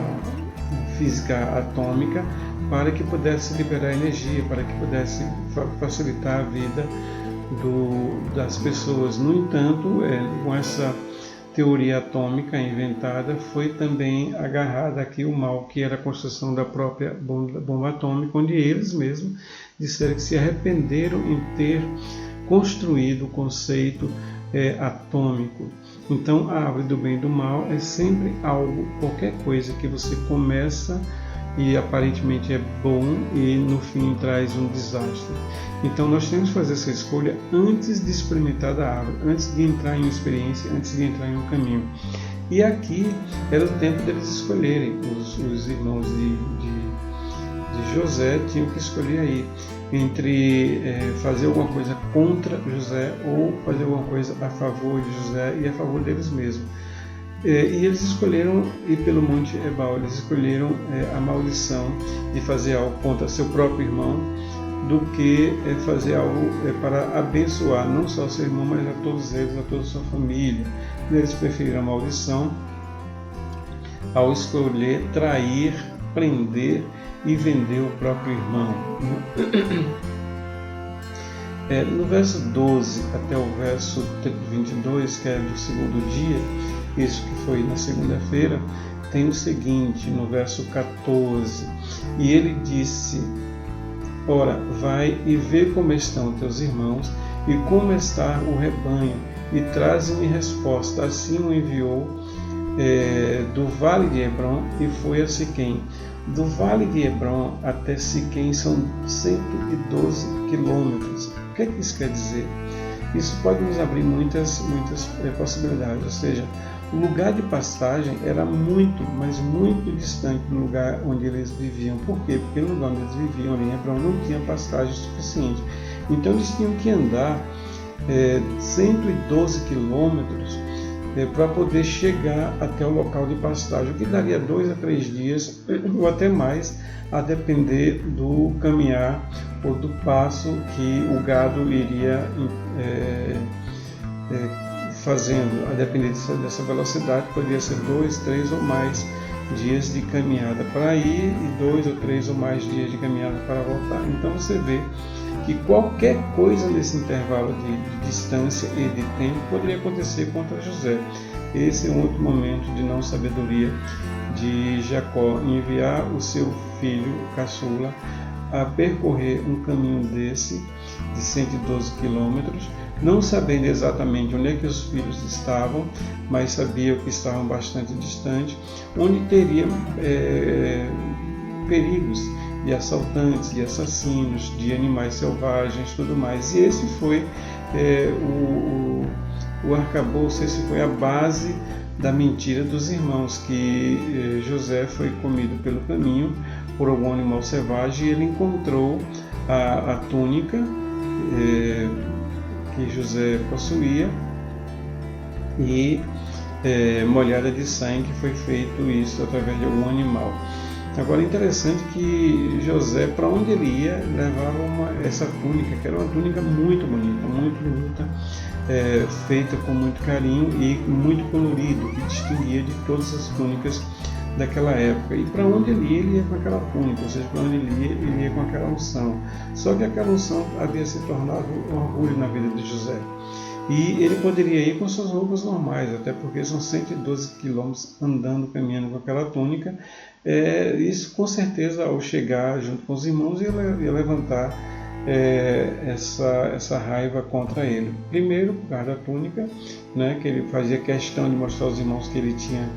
física atômica, para que pudesse liberar energia, para que pudesse facilitar a vida das pessoas. No entanto, com essa teoria atômica inventada, foi também agarrada aqui o mal, que era a construção da própria bomba atômica, onde eles mesmos disseram que se arrependeram em ter construído o conceito atômico. Então, a árvore do bem e do mal é sempre algo, qualquer coisa que você começa e aparentemente é bom e no fim traz um desastre. Então nós temos que fazer essa escolha antes de experimentar da árvore, antes de entrar em uma experiência, antes de entrar em um caminho. E aqui era o tempo deles escolherem. Os irmãos de José tinham que escolher aí entre fazer alguma coisa contra José ou fazer alguma coisa a favor de José e a favor deles mesmos. E eles escolheram ir pelo Monte Ebal, eles escolheram a maldição de fazer algo contra seu próprio irmão, do que fazer algo para abençoar não só seu irmão, mas a todos eles, a toda a sua família. Eles preferiram a maldição ao escolher trair, prender e vender o próprio irmão. No verso 12 até o verso 22, que é do segundo dia, isso que foi na segunda-feira, tem o seguinte, no verso 14: e ele disse: ora, vai e vê como estão teus irmãos e como está o rebanho, e traze-me resposta. Assim o enviou do vale de Hebrom e foi a Siquém. Do vale de Hebrom até Siquém são 112 quilômetros. O que é que isso quer dizer? Isso pode nos abrir muitas possibilidades, ou seja, o lugar de pastagem era muito, mas muito distante do lugar onde eles viviam. Por quê? Porque no lugar onde eles viviam, ali em Hebrom, não tinha pastagem suficiente. Então eles tinham que andar 112 quilômetros para poder chegar até o local de pastagem, o que daria 2 a 3 dias, ou até mais, a depender do caminhar ou do passo que o gado iria fazendo. A depender dessa velocidade, poderia ser 2, 3 ou mais dias de caminhada para ir e 2 ou 3 ou mais dias de caminhada para voltar. Então você vê que qualquer coisa nesse intervalo de distância e de tempo poderia acontecer contra José. Esse é um outro momento de não sabedoria de Jacó, enviar o seu filho caçula a percorrer um caminho desse de 112 quilômetros, não sabendo exatamente onde é que os filhos estavam, mas sabia que estavam bastante distantes, onde teria perigos de assaltantes, de assassinos, de animais selvagens, tudo mais. E esse foi o arcabouço, esse foi a base da mentira dos irmãos, que José foi comido pelo caminho por algum animal selvagem, e ele encontrou a túnica que José possuía e molhada de sangue. Foi feito isso através de algum animal. Agora é interessante que José, para onde ele ia, levava essa túnica, que era uma túnica muito bonita, feita com muito carinho e muito colorido, que distinguia de todas as túnicas daquela época. E para onde ele ia com aquela túnica, ou seja, para onde ele ia com aquela unção. Só que aquela unção havia se tornado um orgulho na vida de José. E ele poderia ir com suas roupas normais, até porque são 112 quilômetros andando, caminhando com aquela túnica. Isso com certeza, ao chegar junto com os irmãos, ia levantar essa raiva contra ele. Primeiro, por causa da túnica, né, que ele fazia questão de mostrar aos irmãos que ele tinha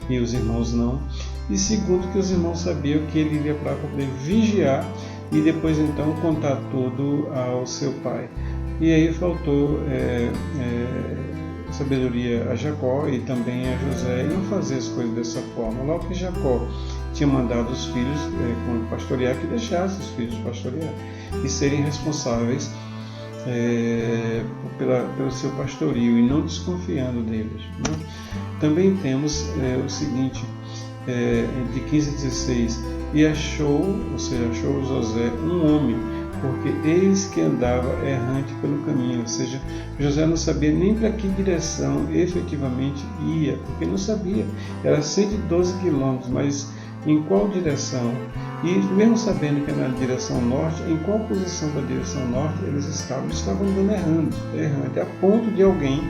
e os irmãos não. E segundo, que os irmãos sabiam que ele iria para poder vigiar e depois então contar tudo ao seu pai. E aí faltou sabedoria a Jacó e também a José em não fazer as coisas dessa forma. Logo que Jacó tinha mandado os filhos pastorear, que deixasse os filhos pastorear e serem responsáveis pelo seu pastorio e não desconfiando deles, né? Também temos o seguinte, de 15 a 16, e achou José um homem, porque eis que andava errante pelo caminho, ou seja, José não sabia nem para que direção efetivamente ia, porque não sabia, era 112 quilômetros, mas em qual direção? E mesmo sabendo que era na direção norte, em qual posição da direção norte eles estavam andando errante, a ponto de alguém,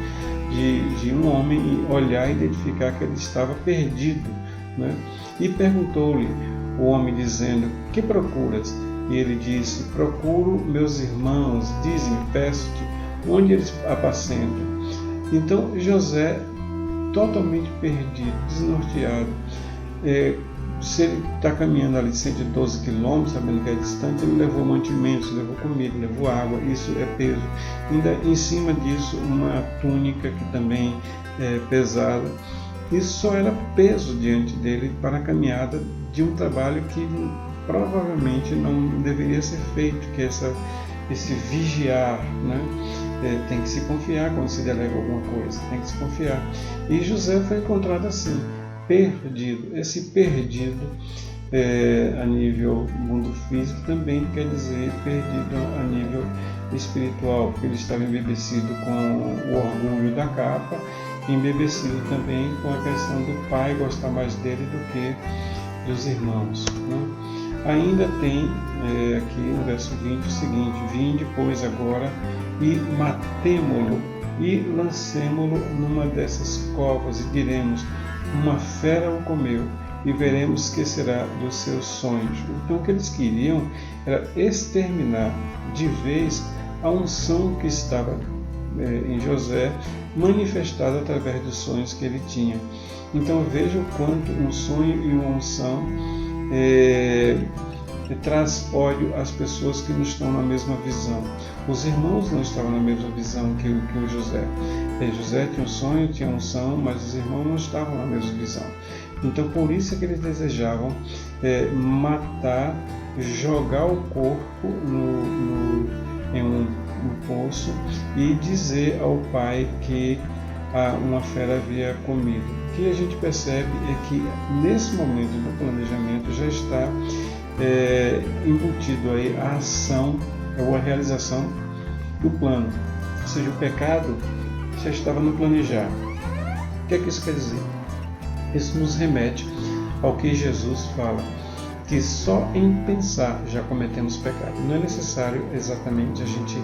de um homem olhar e identificar que ele estava perdido, né? E perguntou-lhe o homem dizendo, que procuras? E ele disse, procuro meus irmãos, dize-me, peço-te, onde eles apacentam. Então José, totalmente perdido, desnorteado, se ele está caminhando ali 112 quilômetros, sabendo que é distante, ele levou mantimentos, levou comida, levou água, isso é peso. Ainda em cima disso, uma túnica que também é pesada. Isso só era peso diante dele para a caminhada de um trabalho que provavelmente não deveria ser feito, que esse vigiar, né? Tem que se confiar quando se delega alguma coisa, tem que se confiar. E José foi encontrado assim, perdido. Esse perdido a nível mundo físico também quer dizer perdido a nível espiritual, porque ele estava embebecido com o orgulho da capa, embebecido também com a questão do pai gostar mais dele do que dos irmãos, né? Ainda tem aqui no verso 20 o seguinte, vinde pois agora e matemo-lo e lancemo-lo numa dessas covas e diremos, uma fera o comeu e veremos que será dos seus sonhos. Então o que eles queriam era exterminar de vez a unção que estava em José, manifestada através dos sonhos que ele tinha. Então veja o quanto um sonho e uma unção traz ódio às pessoas que não estão na mesma visão. Os irmãos não estavam na mesma visão que o José. José tinha um sonho, tinha unção, mas os irmãos não estavam na mesma visão. Então por isso é que eles desejavam matar, jogar o corpo em um poço e dizer ao pai que uma fera havia comido. O que a gente percebe é que nesse momento do planejamento já está embutido aí a ação ou a realização do plano. Ou seja, o pecado já estava no planejar. O que é que isso quer dizer? Isso nos remete ao que Jesus fala, que só em pensar já cometemos pecado. Não é necessário exatamente a gente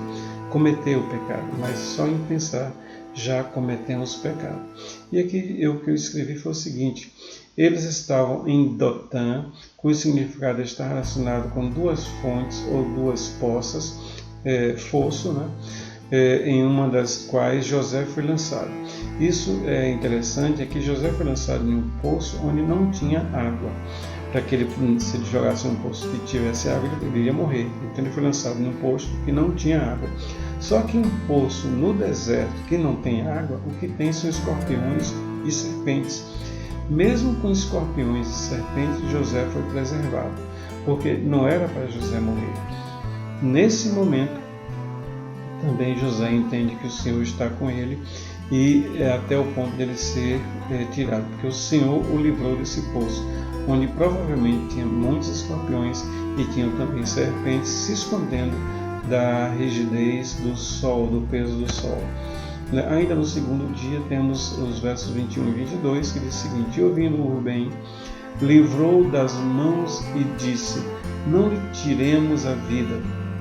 cometer o pecado, mas só em pensar já cometemos pecado. E aqui o que eu escrevi foi o seguinte, eles estavam em Dotã, cujo significado está relacionado com duas fontes ou duas poças, fosso, né? Em uma das quais José foi lançado. Isso é interessante, é que José foi lançado em um poço onde não tinha água. Para que se ele jogasse num poço que tivesse água, ele iria morrer. Então ele foi lançado num poço que não tinha água. Só que um poço no deserto que não tem água, o que tem são escorpiões e serpentes. Mesmo com escorpiões e serpentes, José foi preservado, porque não era para José morrer. Nesse momento, também José entende que o Senhor está com ele e até o ponto dele ser tirado, porque o Senhor o livrou desse poço, onde provavelmente tinha muitos escorpiões e tinham também serpentes se escondendo da rigidez do sol, do peso do sol. Ainda no segundo dia temos os versos 21 e 22 que diz o seguinte, ouvindo Rubem livrou das mãos e disse: não lhe tiremos a vida.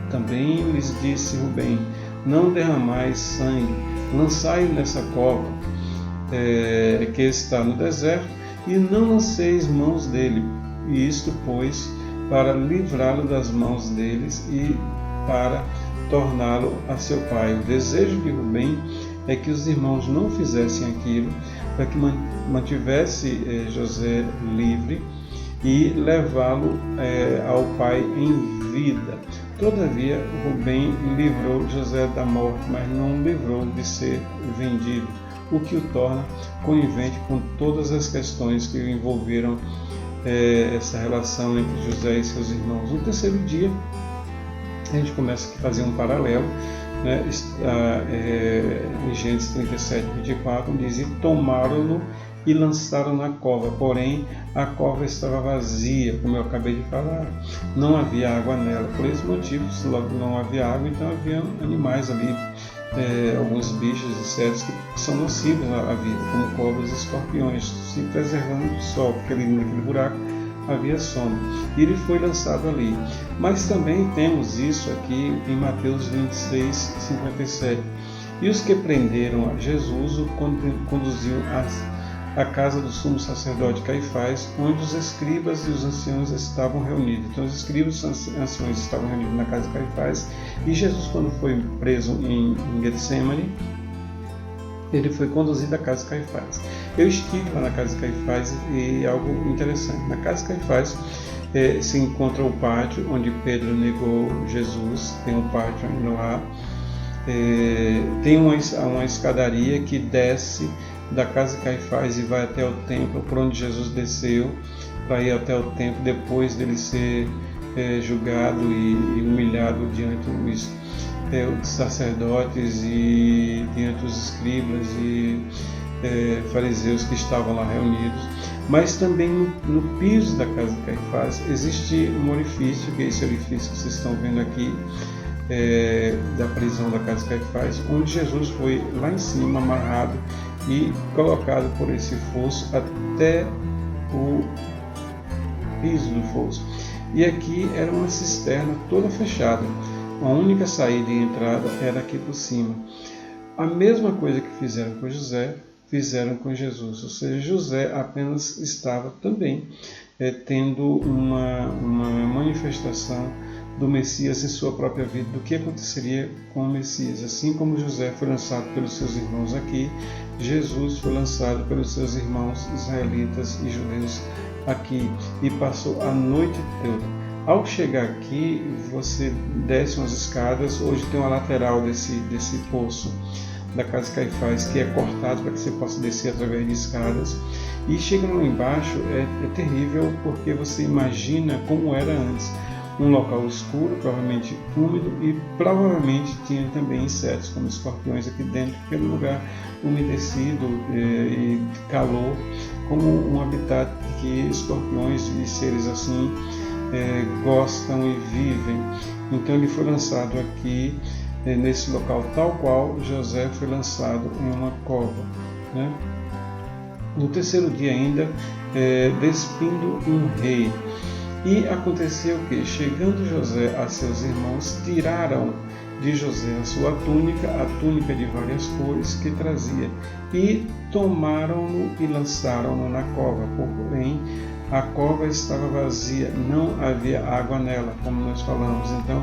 Também lhes disse Rubem: não derramais sangue, lançai-o nessa cova que está no deserto, e não lanceis mãos dele. E isto, pois, para livrá-lo das mãos deles e para torná-lo a seu pai. O desejo de Rubem é que os irmãos não fizessem aquilo, para que mantivesse José livre e levá-lo ao pai em vida. Todavia, Rubem livrou José da morte, mas não o livrou de ser vendido, o que o torna conivente com todas as questões que envolveram essa relação entre José e seus irmãos. No terceiro dia, a gente começa a fazer um paralelo, né? Em Gênesis 37, 24, diz: e tomaram-no e lançaram na cova, porém a cova estava vazia, como eu acabei de falar, não havia água nela. Por esse motivo, se logo não havia água, então havia animais ali, alguns bichos e insetos que são nocivos à vida, como cobras e escorpiões, se preservando do sol, porque ali naquele buraco havia sombra. E ele foi lançado ali. Mas também temos isso aqui em Mateus 26, 57. E os que prenderam a Jesus o conduziam à casa do sumo sacerdote Caifás, onde os escribas e os anciãos estavam reunidos. Então os escribas e os anciãos estavam reunidos na casa de Caifás, e Jesus, quando foi preso em Getsemane, ele foi conduzido à casa de Caifás. Eu estive lá na casa de Caifás e algo interessante. Na casa de Caifás se encontra o pátio onde Pedro negou Jesus, tem um pátio ainda lá. Tem uma escadaria que desce da casa de Caifás e vai até o templo, por onde Jesus desceu para ir até o templo, depois dele ser julgado e humilhado diante dos sacerdotes e diante dos escribas e fariseus que estavam lá reunidos. Mas também no piso da casa de Caifás existe um orifício, que é esse orifício que vocês estão vendo aqui, da prisão da casa de Caifás, onde Jesus foi lá em cima amarrado e colocado por esse fosso até o piso do fosso. E aqui era uma cisterna toda fechada. A única saída e entrada era aqui por cima. A mesma coisa que fizeram com José, fizeram com Jesus. Ou seja, José apenas estava também tendo uma manifestação do Messias em sua própria vida, do que aconteceria com o Messias. Assim como José foi lançado pelos seus irmãos aqui, Jesus foi lançado pelos seus irmãos israelitas e judeus aqui e passou a noite toda. Ao chegar aqui, você desce umas escadas. Hoje tem uma lateral desse poço da casa de Caifás que é cortado para que você possa descer através de escadas. E chegando lá embaixo é terrível, porque você imagina como era antes. Um local escuro, provavelmente úmido, e provavelmente tinha também insetos como escorpiões aqui dentro, porque é um lugar umedecido e calor, como um habitat que escorpiões e seres assim gostam e vivem. Então ele foi lançado aqui nesse local, tal qual José foi lançado em uma cova, né? No terceiro dia ainda, despindo um rei. E aconteceu que, chegando José a seus irmãos, tiraram de José a sua túnica, a túnica de várias cores que trazia, e tomaram-no e lançaram-no na cova. Porém, a cova estava vazia, não havia água nela, como nós falamos. Então,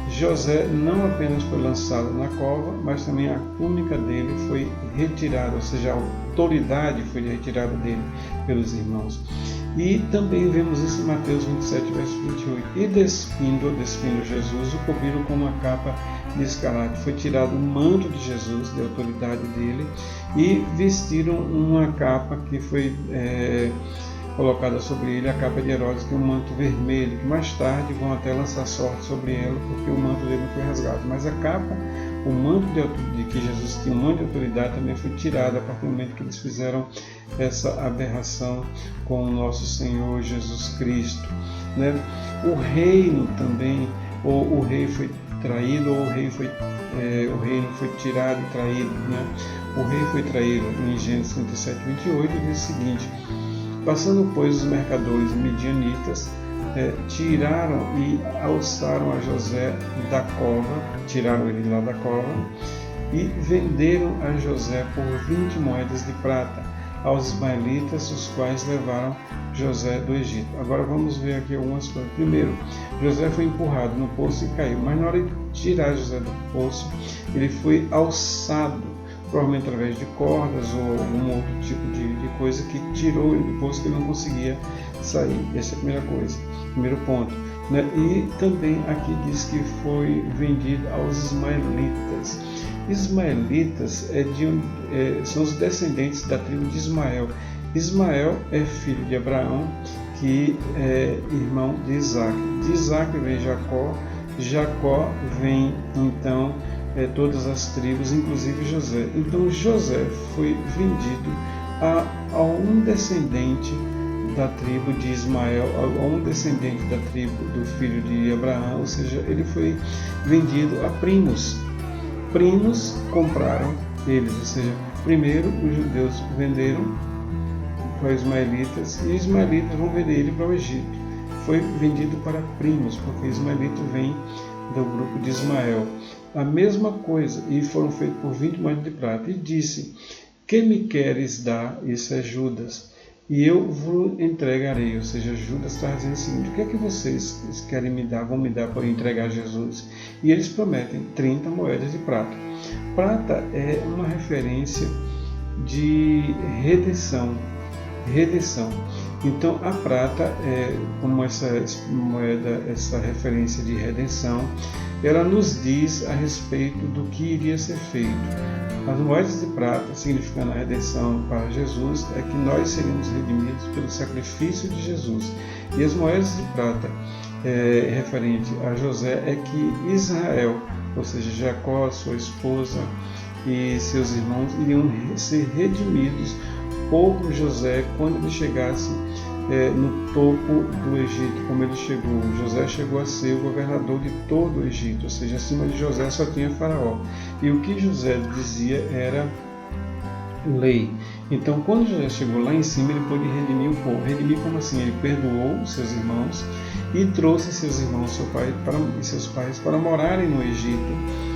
José não apenas foi lançado na cova, mas também a túnica dele foi retirada, ou seja, a autoridade foi retirada dele pelos irmãos. E também vemos isso em Mateus 27, verso 28. E despindo Jesus, o cobriram com uma capa de escarlate. Foi tirado o manto de Jesus, de autoridade dele, e vestiram uma capa que foi colocada sobre ele, a capa de Herodes, que é um manto vermelho, que mais tarde vão até lançar sorte sobre ela, porque o manto dele foi rasgado. Mas a capa, o manto de que Jesus tinha, um manto de autoridade, também foi tirado a partir do momento que eles fizeram essa aberração com o nosso Senhor Jesus Cristo, né? O reino também, ou o rei foi traído, ou o reino foi tirado e traído, né? O rei foi traído. Em Gênesis 37, 28 diz o seguinte: Passando, pois, os mercadores midianitas, tiraram e alçaram a José da cova, tiraram ele lá da cova, e venderam a José por 20 moedas de prata aos ismaelitas, os quais levaram José do Egito. Agora vamos ver aqui algumas coisas. Primeiro, José foi empurrado no poço e caiu, mas na hora de tirar José do poço, ele foi alçado, provavelmente através de cordas ou algum outro tipo de coisa que tirou ele do poço, que ele não conseguia sair. Essa é a primeira coisa, primeiro ponto. Né? E também aqui diz que foi vendido aos ismaelitas. Ismaelitas são os descendentes da tribo de Ismael. Ismael é filho de Abraão, que é irmão de Isaac. De Isaac vem Jacó. Jacó vem então todas as tribos, inclusive José. Então José foi vendido a um descendente da tribo de Ismael, a um descendente da tribo do filho de Abraão, ou seja, ele foi vendido a primos. Primos compraram eles, ou seja, primeiro os judeus venderam para os ismaelitas e os ismaelitas vão vender ele para o Egito. Foi vendido para primos, porque ismaelita vem do grupo de Ismael. A mesma coisa, e foram feitos por 20 moedas de prata. E disse: que me queres dar? Isso é Judas. E eu vos entregarei. Ou seja, Judas está dizendo o seguinte: o que é que vocês querem me dar? Vão me dar para eu entregar Jesus? E eles prometem 30 moedas de prata. Prata é uma referência de redenção. Então a prata, como essa moeda, essa referência de redenção, ela nos diz a respeito do que iria ser feito. As moedas de prata, significando a redenção para Jesus, é que nós seríamos redimidos pelo sacrifício de Jesus. E as moedas de prata, referente a José, é que Israel, ou seja, Jacó, sua esposa e seus irmãos, iriam ser redimidos por José quando ele chegasse no topo do Egito, como ele chegou. José chegou a ser o governador de todo o Egito, ou seja, acima de José só tinha Faraó. E o que José dizia era lei. Então, quando José chegou lá em cima, ele pôde redimir o povo. Redimir como assim? Ele perdoou seus irmãos e trouxe seus irmãos e seus pais para morarem no Egito.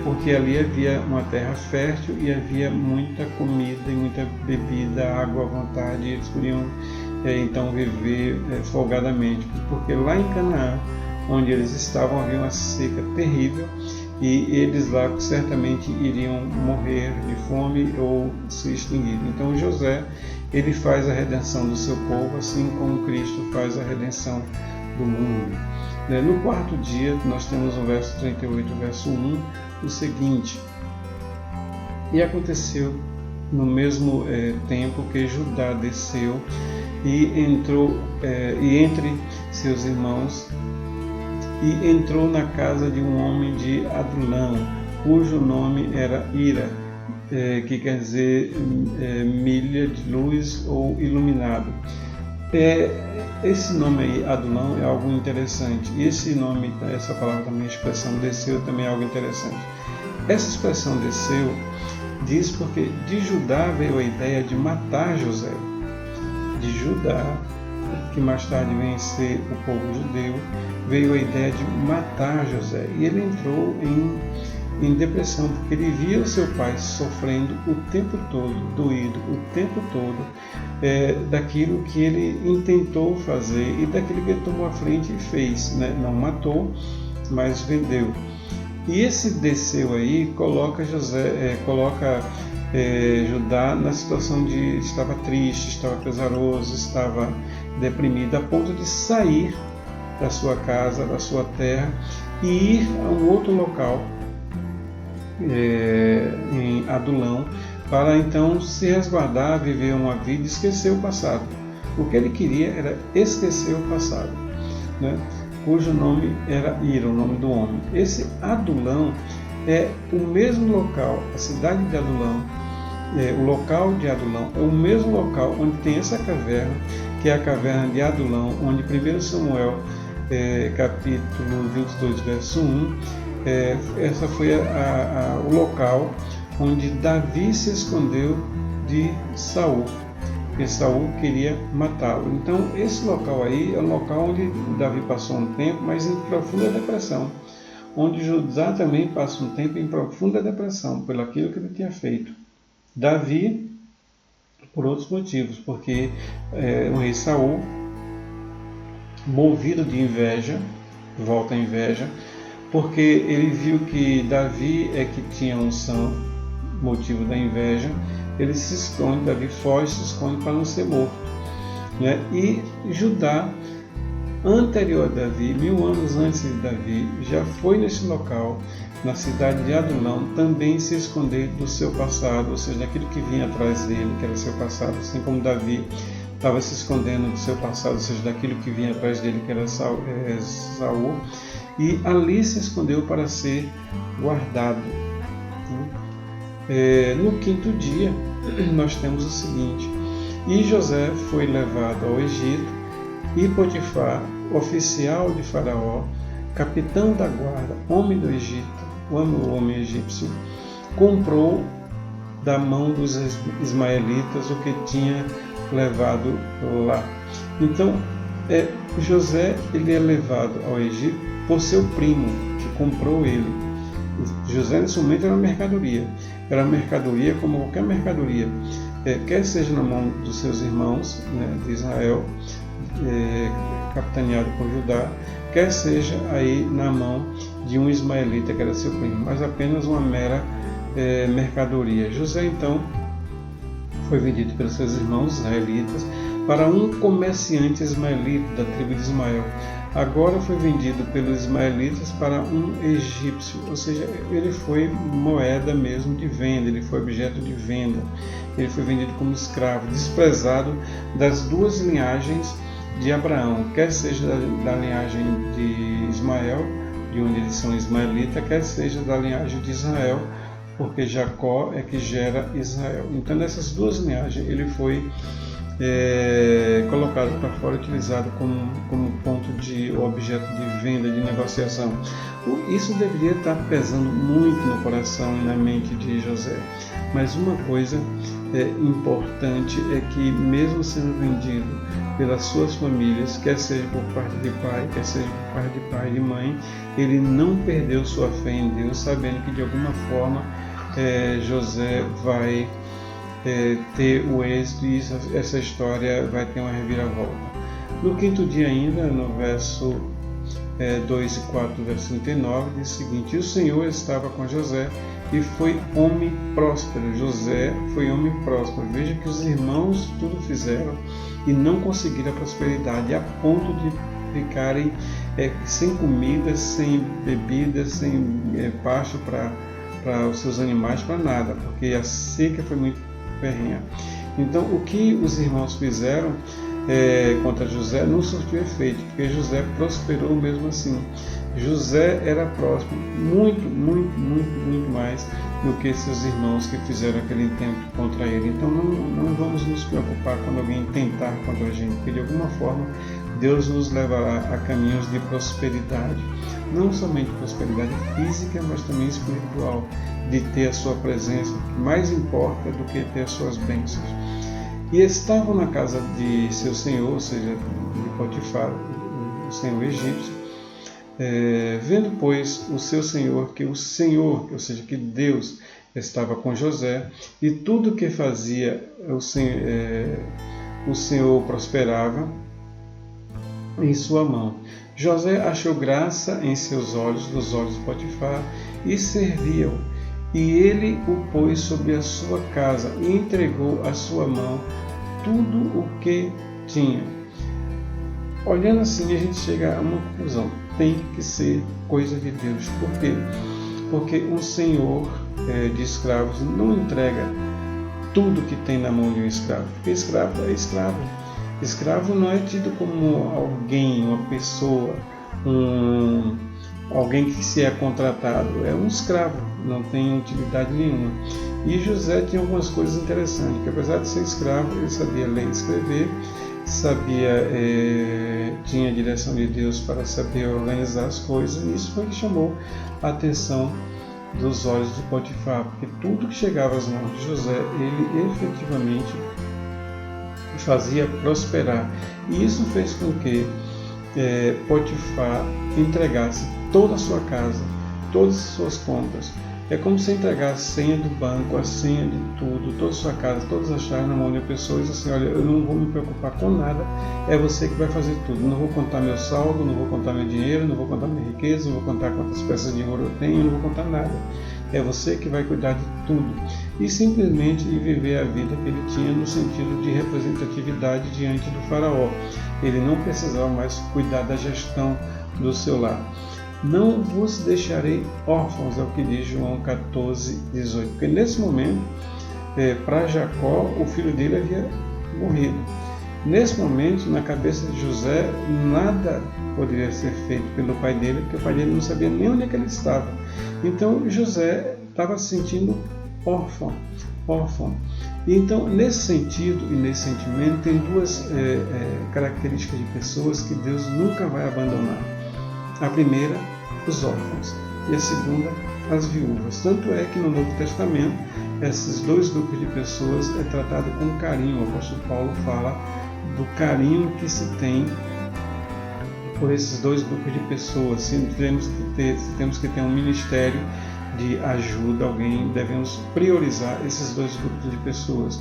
Porque ali havia uma terra fértil e havia muita comida e muita bebida, água à vontade, e eles podiam então viver folgadamente, porque lá em Canaã, onde eles estavam, havia uma seca terrível e eles lá certamente iriam morrer de fome ou se extinguir. Então José, ele faz a redenção do seu povo, assim como Cristo faz a redenção do mundo. No quarto dia, nós temos no verso 38, verso 1, o seguinte: e aconteceu no mesmo tempo que Judá desceu e entrou entre seus irmãos e entrou na casa de um homem de Adulão, cujo nome era Ira, que quer dizer milha de luz ou iluminado. Esse nome aí, Adulão, é algo interessante. Esse nome, essa palavra também, a expressão desceu, também é algo interessante. Essa expressão desceu diz porque de Judá veio a ideia de matar José. De Judá, que mais tarde vem ser o povo judeu, veio a ideia de matar José. E ele entrou em depressão, porque ele via o seu pai sofrendo o tempo todo, doído, o tempo todo, daquilo que ele intentou fazer e daquilo que ele tomou à frente e fez. Né? Não matou, mas vendeu. E esse desceu aí coloca Judá na situação de estava triste, estava pesaroso, estava deprimido, a ponto de sair da sua casa, da sua terra e ir a um outro local, em Adulão, para então se resguardar, viver uma vida e esquecer o passado. O que ele queria era esquecer o passado, né? Cujo nome era Ira, o nome do homem. Esse Adulão é o mesmo local, a cidade de Adulão, o local de Adulão é o mesmo local onde tem essa caverna, que é a caverna de Adulão, onde 1 Samuel, capítulo 22, verso 1, essa foi o local onde Davi se escondeu de Saul. porque Saul queria matá-lo. Então esse local aí é um local onde Davi passou um tempo, mas em profunda depressão, onde Judá também passa um tempo em profunda depressão pelo aquilo que ele tinha feito. Davi, por outros motivos, porque o rei Saul, movido de inveja, volta a inveja, porque ele viu que Davi é que tinha unção, motivo da inveja, ele se esconde, Davi foge, se esconde para não ser morto. Né? E Judá, anterior a Davi, 1000 anos antes de Davi, já foi nesse local, na cidade de Adulão, também se esconder do seu passado, ou seja, daquilo que vinha atrás dele, que era seu passado, assim como Davi estava se escondendo do seu passado, ou seja, daquilo que vinha atrás dele, que era Saul, e ali se escondeu para ser guardado. No quinto dia, nós temos o seguinte: e José foi levado ao Egito, e Potifar, oficial de Faraó, capitão da guarda, homem do Egito, o homem egípcio, comprou da mão dos ismaelitas o que tinha levado lá. Então, José ele é levado ao Egito por seu primo, que comprou ele. José, nesse momento, era uma mercadoria. Era uma mercadoria como qualquer mercadoria. Quer seja na mão dos seus irmãos, né, de Israel, capitaneado por Judá, quer seja aí na mão de um ismaelita, que era seu primo, mas apenas uma mera mercadoria. José, então, foi vendido pelos seus irmãos israelitas para um comerciante ismaelita da tribo de Ismael. Agora foi vendido pelos ismaelitas para um egípcio, ou seja, ele foi moeda mesmo de venda, ele foi objeto de venda, ele foi vendido como escravo, desprezado das duas linhagens de Abraão, quer seja da linhagem de Ismael, de onde eles são ismaelitas, quer seja da linhagem de Israel, porque Jacó é que gera Israel. Então, nessas duas linhagens, ele foi colocado para fora, utilizado como ponto de objeto de venda, de negociação. Isso deveria estar pesando muito no coração e na mente de José. Mas uma coisa importante é que, mesmo sendo vendido pelas suas famílias, quer seja por parte de pai, quer seja por parte de pai e de mãe, ele não perdeu sua fé em Deus, sabendo que de alguma forma José vai ter o êxito, e essa história vai ter uma reviravolta. No quinto dia ainda, no verso 2 e 4 do verso 39, diz o seguinte: e o Senhor estava com José, e foi homem próspero. José foi homem próspero. Veja que os irmãos tudo fizeram e não conseguiram a prosperidade, a ponto de ficarem sem comida, sem bebida, sem pasto para os seus animais, para nada, porque a seca foi muito ferrenha. Então, o que os irmãos fizeram contra José não surtiu efeito, porque José prosperou mesmo assim. José era próspero, muito, muito, muito, muito mais do que seus irmãos que fizeram aquele intento contra ele. Então, não vamos nos preocupar quando alguém tentar contra a gente, porque de alguma forma Deus nos levará a caminhos de prosperidade, não somente prosperidade física, mas também espiritual, de ter a sua presença, que mais importa do que ter as suas bênçãos. E estavam na casa de seu senhor, ou seja, de Potifar, o senhor egípcio, vendo, pois, o seu senhor, que o Senhor, ou seja, que Deus estava com José, e tudo que fazia o Senhor prosperava em sua mão. José achou graça em seus olhos, nos olhos de Potifar, e serviu. E ele o pôs sobre a sua casa e entregou à sua mão tudo o que tinha. Olhando assim, a gente chega a uma conclusão: tem que ser coisa de Deus. Por quê? Porque um senhor de escravos não entrega tudo que tem na mão de um escravo, porque escravo é escravo. Escravo não é tido como alguém, uma pessoa, alguém que se é contratado. É um escravo, não tem utilidade nenhuma. E José tinha algumas coisas interessantes, que apesar de ser escravo, ele sabia ler e escrever, tinha a direção de Deus para saber organizar as coisas, e isso foi o que chamou a atenção dos olhos de Potifar, porque tudo que chegava às mãos de José, ele efetivamente fazia prosperar. E isso fez com que Potifar entregasse toda a sua casa, todas as suas contas. É como se entregasse a senha do banco, a senha de tudo, toda a sua casa, todas as chaves na mão de uma pessoa e diz assim: olha, eu não vou me preocupar com nada, é você que vai fazer tudo. Não vou contar meu saldo, não vou contar meu dinheiro, não vou contar minha riqueza, não vou contar quantas peças de ouro eu tenho, não vou contar nada. É você que vai cuidar de tudo. E simplesmente viver a vida que ele tinha no sentido de representatividade diante do faraó. Ele não precisava mais cuidar da gestão do seu lar. Não vos deixarei órfãos, é o que diz João 14, 18. Porque nesse momento, para Jacó, o filho dele havia morrido. Nesse momento, na cabeça de José, nada poderia ser feito pelo pai dele, porque o pai dele não sabia nem onde é que ele estava. Então, José estava se sentindo órfão. Então, nesse sentido e nesse sentimento, tem duas características de pessoas que Deus nunca vai abandonar. A primeira, os órfãos, e a segunda, as viúvas. Tanto é que no Novo Testamento, esses dois grupos de pessoas é tratado com carinho. O apóstolo Paulo fala do carinho que se tem por esses dois grupos de pessoas. Se temos que ter um ministério de ajuda, devemos priorizar esses dois grupos de pessoas,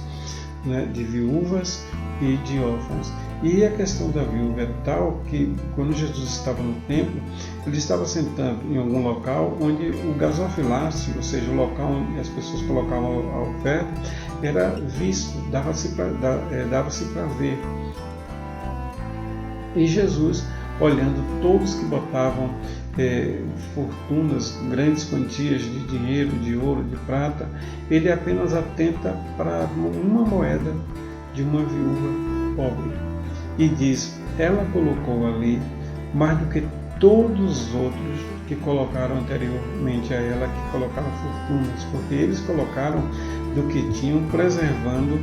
né, de viúvas e de órfãos. E a questão da viúva é tal que, quando Jesus estava no templo, ele estava sentado em algum local onde o gasofilácio, ou seja, o local onde as pessoas colocavam a oferta, era visto, dava-se para ver. E Jesus, olhando todos que botavam fortunas, grandes quantias de dinheiro, de ouro, de prata, ele apenas atenta para uma moeda de uma viúva pobre e diz: ela colocou ali mais do que todos os outros que colocaram anteriormente a ela, que colocaram fortunas, porque eles colocaram do que tinham, preservando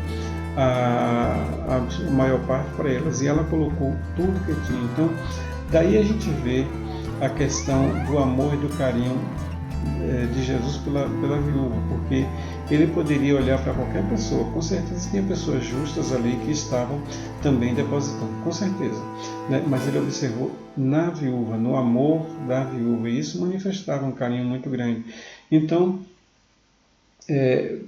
a maior parte para elas, e ela colocou tudo que tinha. Então, daí a gente vê a questão do amor e do carinho de Jesus pela viúva, porque ele poderia olhar para qualquer pessoa, com certeza tinha pessoas justas ali que estavam também depositando, com certeza, né? Mas ele observou na viúva, no amor da viúva, e isso manifestava um carinho muito grande. Então,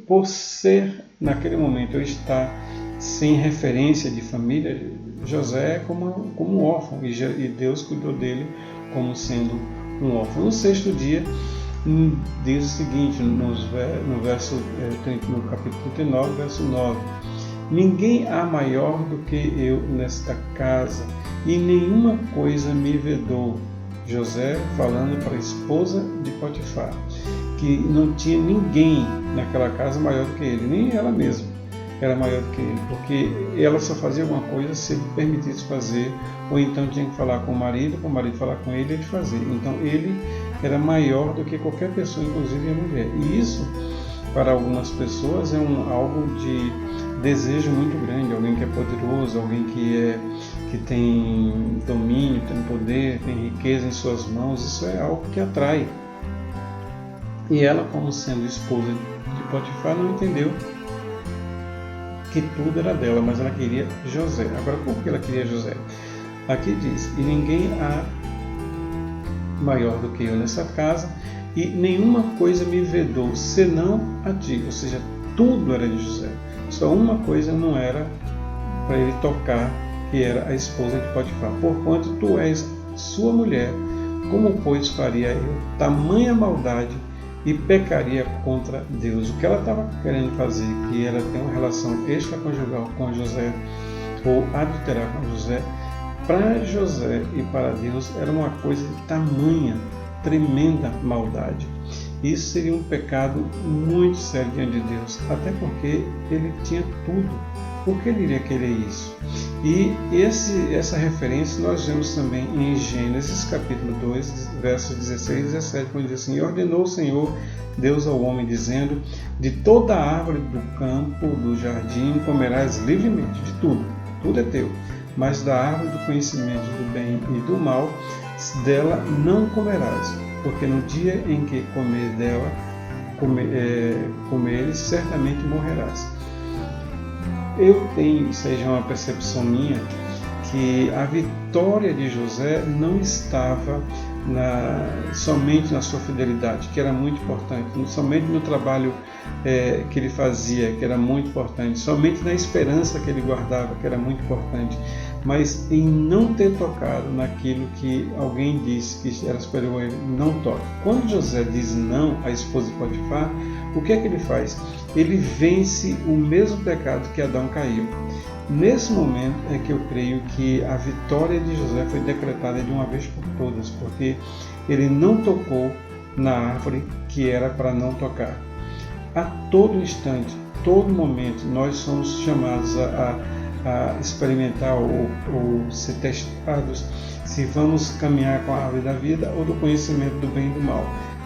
por ser naquele momento eu estar sem referência de família, José é como um órfão, e Deus cuidou dele como sendo um órfão. No sexto dia, diz o seguinte, no capítulo 39, verso 9: ninguém há maior do que eu nesta casa, e nenhuma coisa me vedou. José falando para a esposa de Potifar, que não tinha ninguém naquela casa maior do que ele, nem ela mesma era maior do que ele, porque ela só fazia alguma coisa se ele permitisse fazer, ou então tinha que falar com o marido falar com ele fazer. Então ele era maior do que qualquer pessoa, inclusive a mulher. E isso, para algumas pessoas, é algo de desejo muito grande. Alguém que é poderoso, alguém que tem domínio, tem poder, tem riqueza em suas mãos, isso é algo que atrai. E ela, como sendo esposa de Potifar, não entendeu que tudo era dela, mas ela queria José. Agora, por que ela queria José? Aqui diz: e ninguém há maior do que eu nessa casa, e nenhuma coisa me vedou, senão a ti. Ou seja, tudo era de José. Só uma coisa não era para ele tocar, que era a esposa de Potifar. Porquanto tu és sua mulher, como pois faria eu tamanha maldade e pecaria contra Deus? O que ela estava querendo fazer, que era ter uma relação extraconjugal com José, ou adulterar com José, para José e para Deus era uma coisa de tamanha, tremenda maldade. Isso seria um pecado muito sério diante de Deus, até porque ele tinha tudo. Por que ele iria querer isso? E essa referência nós vemos também em Gênesis capítulo 2, versos 16 e 17, quando diz assim: e ordenou o Senhor Deus ao homem, dizendo: de toda a árvore do campo, do jardim, comerás livremente, de tudo, tudo é teu, mas da árvore do conhecimento do bem e do mal, dela não comerás, porque no dia em que comeres, certamente morrerás. eu tenho, seja uma percepção minha, que a vitória de José não estava somente na sua fidelidade, que era muito importante, somente no trabalho que ele fazia, que era muito importante, somente na esperança que ele guardava, que era muito importante, mas em não ter tocado naquilo que alguém disse que era superior a ele, não toca. Quando José diz não à esposa de Potifar, o que é que ele faz? Ele vence o mesmo pecado que Adão caiu. Nesse momento é que eu creio que a vitória de José foi decretada de uma vez por todas, porque ele não tocou na árvore que era para não tocar. A todo instante, todo momento, nós somos chamados a experimentar ou ser testados se vamos caminhar com a árvore da vida ou do conhecimento do bem e do mal.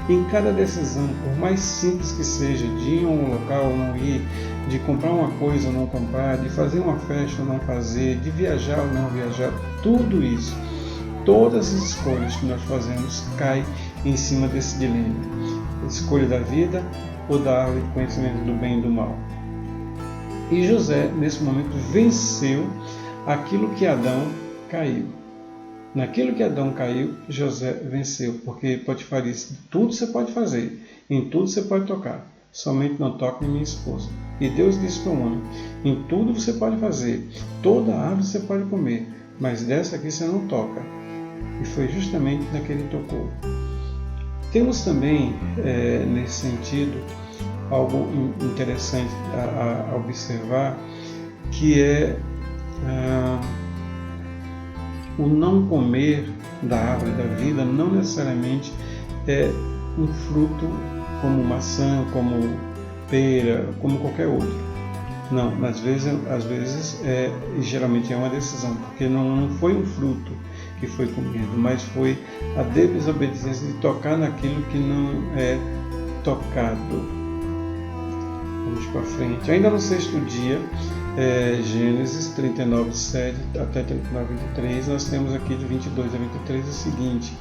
Em cada decisão, por mais simples que seja, de ir a um local ou não ir, de comprar uma coisa ou não comprar, de fazer uma festa ou não fazer, de viajar ou não viajar, tudo isso, todas as escolhas que nós fazemos caem em cima desse dilema. A escolha da vida ou da árvore do conhecimento do bem e do mal. E José, nesse momento, venceu aquilo que Adão caiu. Naquilo que Adão caiu, José venceu, porque Potifar disse, tudo você pode fazer, em tudo você pode tocar, somente não toque em minha esposa. E Deus disse para o homem, em tudo você pode fazer, toda árvore você pode comer, mas dessa aqui você não toca. E foi justamente naquele que ele tocou. Temos também, nesse sentido, algo interessante a observar, que é o não comer da árvore da vida não necessariamente é um fruto como maçã, como pera, como qualquer outro. Não, às vezes geralmente é uma decisão, porque não foi um fruto que foi comido, mas foi a desobediência de tocar naquilo que não é tocado. Vamos para frente. Ainda no sexto dia, Gênesis 39, 7 até 39, 23, nós temos aqui de 22 a 23 o seguinte: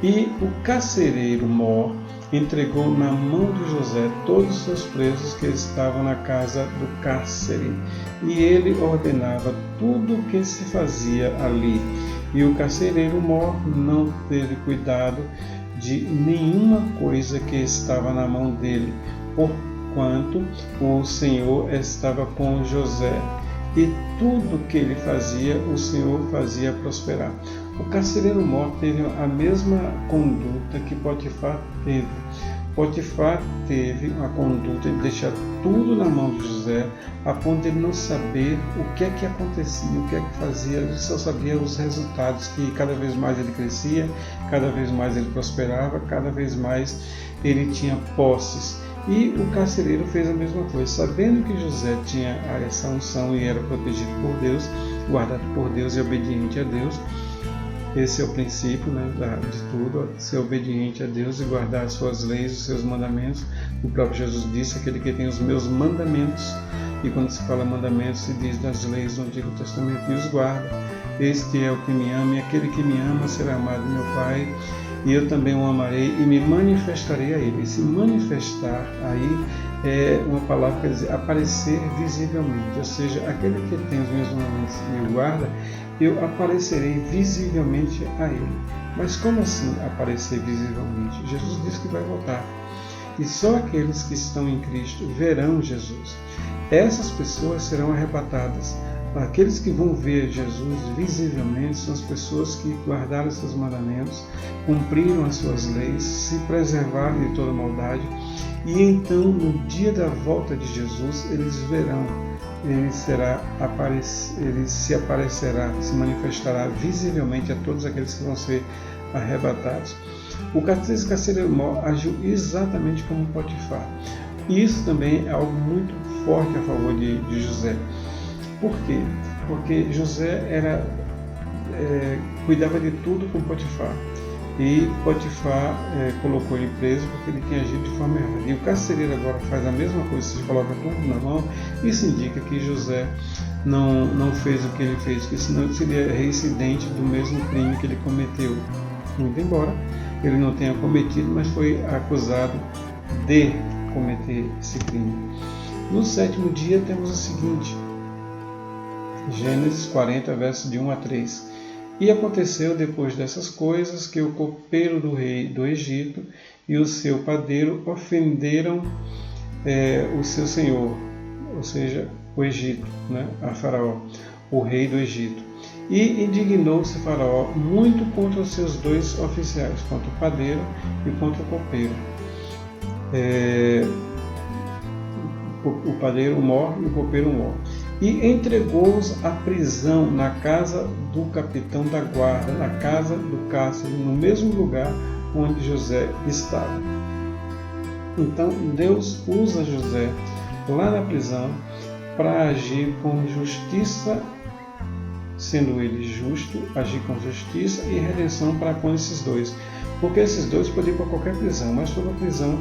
e o carcereiro Mor entregou na mão de José todos os seus presos que estavam na casa do cárcere, e ele ordenava tudo o que se fazia ali. E o carcereiro Mor não teve cuidado de nenhuma coisa que estava na mão dele, porquanto o Senhor estava com José, e tudo que ele fazia, o Senhor fazia prosperar. O carcereiro Mor teve a mesma conduta que Potifar teve. Potifar teve a conduta de deixar tudo na mão de José, a ponto de ele não saber o que é que acontecia, o que é que fazia, ele só sabia os resultados, que cada vez mais ele crescia, cada vez mais ele prosperava, cada vez mais ele tinha posses. E o carcereiro fez a mesma coisa, sabendo que José tinha essa unção e era protegido por Deus, guardado por Deus e obediente a Deus. Esse é o princípio, de tudo, ser obediente a Deus e guardar as suas leis, os seus mandamentos. O próprio Jesus disse, aquele que tem os meus mandamentos, e quando se fala mandamentos, se diz das leis do Antigo Testamento, e os guarda. Este é o que me ama, e aquele que me ama será amado meu Pai, e eu também o amarei e me manifestarei a ele. E se manifestar aí é uma palavra que quer dizer aparecer visivelmente, ou seja, aquele que tem os meus mandamentos e o guarda, eu aparecerei visivelmente a ele. Mas como assim aparecer visivelmente? Jesus disse que vai voltar. E só aqueles que estão em Cristo verão Jesus. Essas pessoas serão arrebatadas. Aqueles que vão ver Jesus visivelmente são as pessoas que guardaram seus mandamentos, cumpriram as suas leis, se preservaram de toda maldade. E então, no dia da volta de Jesus, eles verão. Ele se aparecerá, se manifestará visivelmente a todos aqueles que vão ser arrebatados. O carcereiro Mor agiu exatamente como Potifar. E isso também é algo muito forte a favor de José. Por quê? Porque José cuidava de tudo com Potifar. E Potifar colocou ele preso porque ele tinha agido de forma errada. E o carcereiro agora faz a mesma coisa, se coloca tudo na mão. Isso indica que José não fez o que ele fez, porque senão ele seria reincidente do mesmo crime que ele cometeu. Muito embora ele não tenha cometido, mas foi acusado de cometer esse crime. No sétimo dia temos o seguinte: Gênesis 40, versos de 1 a 3. E aconteceu depois dessas coisas que o copeiro do rei do Egito e o seu padeiro ofenderam o seu senhor, ou seja, o Egito, né, a Faraó, o rei do Egito. E indignou-se Faraó muito contra os seus dois oficiais, contra o padeiro e contra o copeiro. O padeiro morre e o copeiro morre. E entregou-os à prisão na casa do capitão da guarda, na casa do cárcere, no mesmo lugar onde José estava. Então Deus usa José lá na prisão para agir com justiça, sendo ele justo, agir com justiça e redenção para com esses dois. Porque esses dois podiam ir para qualquer prisão, mas foi para a prisão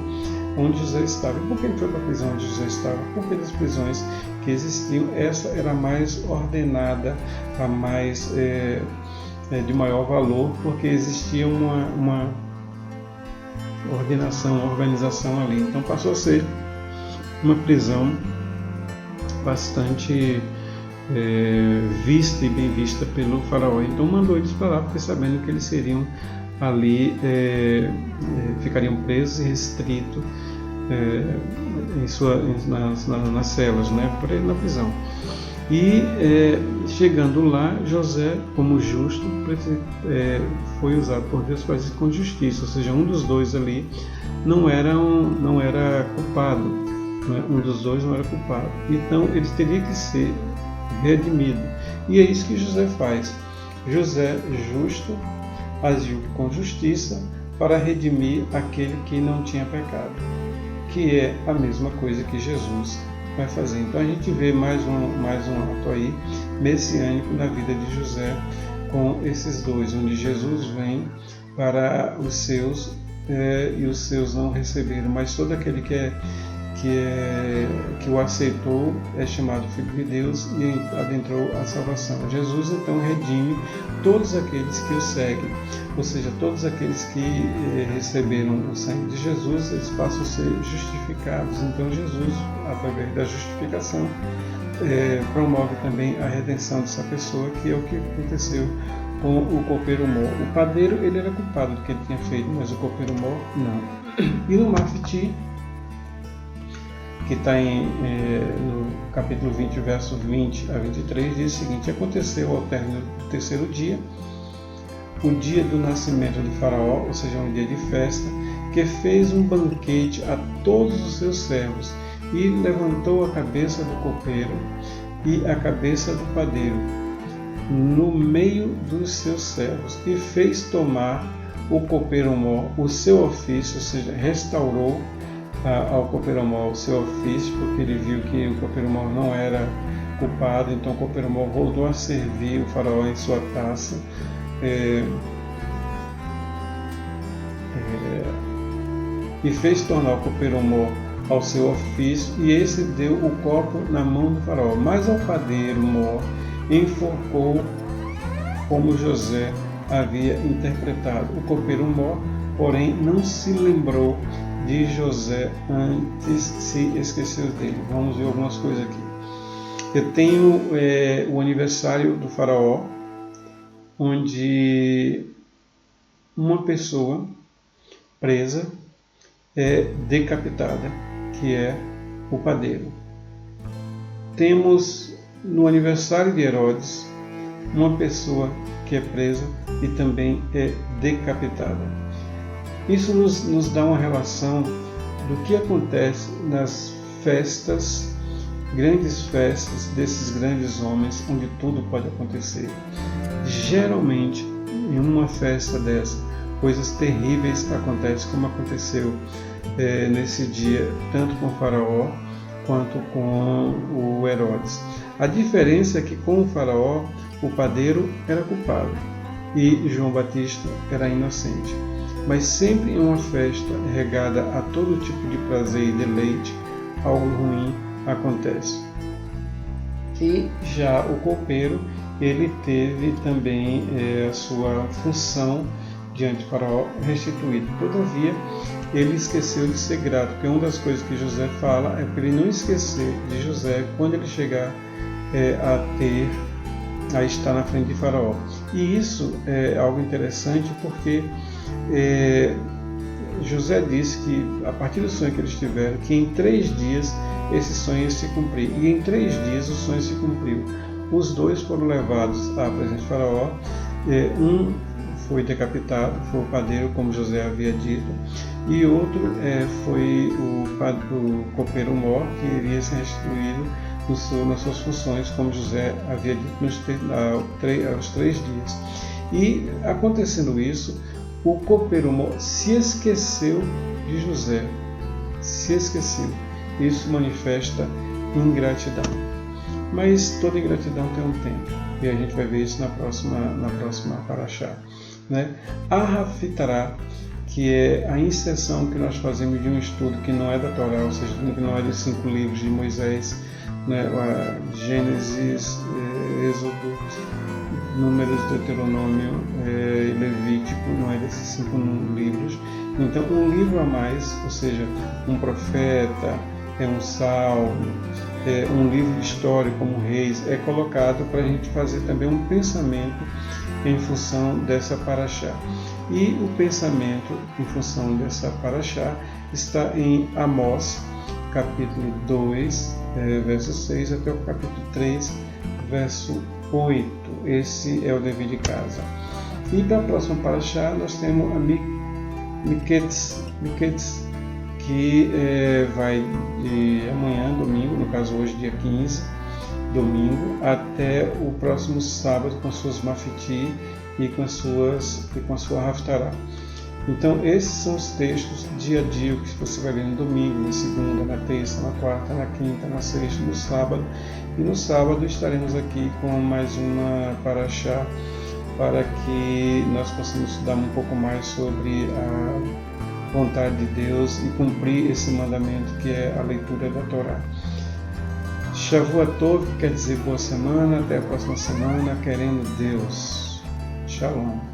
onde José estava. E por que ele foi para a prisão onde José estava? Porque das prisões que existiam, essa era a mais ordenada, a mais de maior valor, porque existia uma ordenação, uma organização ali. Então passou a ser uma prisão bastante vista e bem vista pelo faraó. Então mandou eles para lá, porque sabendo que eles seriam ali, ficariam presos e restritos nas celas, né, por ele na prisão. E chegando lá, José, como justo, foi usado por Deus para agir com justiça, ou seja, um dos dois ali não era culpado, né? Um dos dois não era culpado, então ele teria que ser redimido. E é isso que José faz. José, justo, agiu com justiça para redimir aquele que não tinha pecado, que é a mesma coisa que Jesus vai fazer. Então a gente vê mais um ato aí messiânico na vida de José com esses dois, onde Jesus vem para os seus e os seus não receberam, mas todo aquele que o aceitou é chamado Filho de Deus e adentrou a salvação. Jesus então redime todos aqueles que o seguem, ou seja, todos aqueles que receberam o sangue de Jesus, eles passam a ser justificados. Então Jesus, através da justificação, promove também a redenção dessa pessoa, que é o que aconteceu com o copeiro mor. O padeiro, ele era culpado do que ele tinha feito, mas o copeiro mor não. E no Mafiti, que está no capítulo 20, verso 20 a 23, diz o seguinte: aconteceu ao término do terceiro dia, o dia do nascimento de Faraó, ou seja, um dia de festa, que fez um banquete a todos os seus servos, e levantou a cabeça do copeiro e a cabeça do padeiro no meio dos seus servos, e fez tomar o copeiro mor o seu ofício, ou seja, restaurou ao copeiro mor o seu ofício, porque ele viu que o copeiro mor não era culpado. Então o copeiro mor voltou a servir o faraó em sua taça, e fez tornar o copeiro mor ao seu ofício, e esse deu o copo na mão do faraó. Mas ao padeiro mor enforcou, como José havia interpretado. O copeiro mor, porém, não se lembrou de José, antes se esqueceu dele. Vamos ver algumas coisas aqui. Eu tenho o aniversário do faraó, onde uma pessoa presa é decapitada, que é o padeiro. Temos no aniversário de Herodes uma pessoa que é presa e também é decapitada. Isso nos dá uma relação do que acontece nas festas, grandes festas desses grandes homens, onde tudo pode acontecer. Geralmente, em uma festa dessa, coisas terríveis acontecem, como aconteceu nesse dia, tanto com o faraó quanto com o Herodes. A diferença é que com o faraó, o padeiro era culpado e João Batista era inocente. Mas sempre em uma festa regada a todo tipo de prazer e deleite, algo ruim acontece. E já o copeiro, ele teve também a sua função diante do faraó restituída. Todavia, ele esqueceu de ser grato, porque uma das coisas que José fala é para ele não esquecer de José quando ele chegar a ter a estar na frente de Faraó. E isso é algo interessante porque José disse que, a partir do sonho que eles tiveram, que em 3 dias esse sonho ia se cumprir. E em 3 dias o sonho se cumpriu. Os 2 foram levados à presença de Faraó. Um foi decapitado, foi o padeiro, como José havia dito, e outro foi o copeiro mor, que iria ser restituído nas suas funções, como José havia dito aos 3 dias. E, acontecendo isso, o copeiro mor se esqueceu de José, se esqueceu. Isso manifesta ingratidão. Mas toda ingratidão tem um tempo, e a gente vai ver isso na próxima paraxá. Arrafitará, que é a inserção que nós fazemos de um estudo que não é da Torá, ou seja, que não é dos 5 livros de Moisés, Gênesis, Êxodo, Números, Deuteronômio e Levítico, não é desses 5 livros. Então, um livro a mais, ou seja, um profeta, um salmo, um livro histórico como Reis, é colocado para a gente fazer também um pensamento em função dessa paraxá. E o pensamento em função dessa paraxá está em Amós, capítulo 2, verso 6, até o capítulo 3, verso 8. Esse é o dever de casa. E para a próxima paraxá nós temos a Miquetes, que vai de amanhã, domingo, no caso hoje, dia 15, domingo, até o próximo sábado, com suas mafiti e com a sua haftará. Então, esses são os textos dia a dia que você vai ler no domingo, na segunda, na terça, na quarta, na quinta, na sexta, no sábado. E no sábado estaremos aqui com mais uma paraxá, para que nós possamos estudar um pouco mais sobre a vontade de Deus e cumprir esse mandamento que é a leitura da Torá. Shavua Tov, que quer dizer boa semana, até a próxima semana, querendo Deus. Shalom.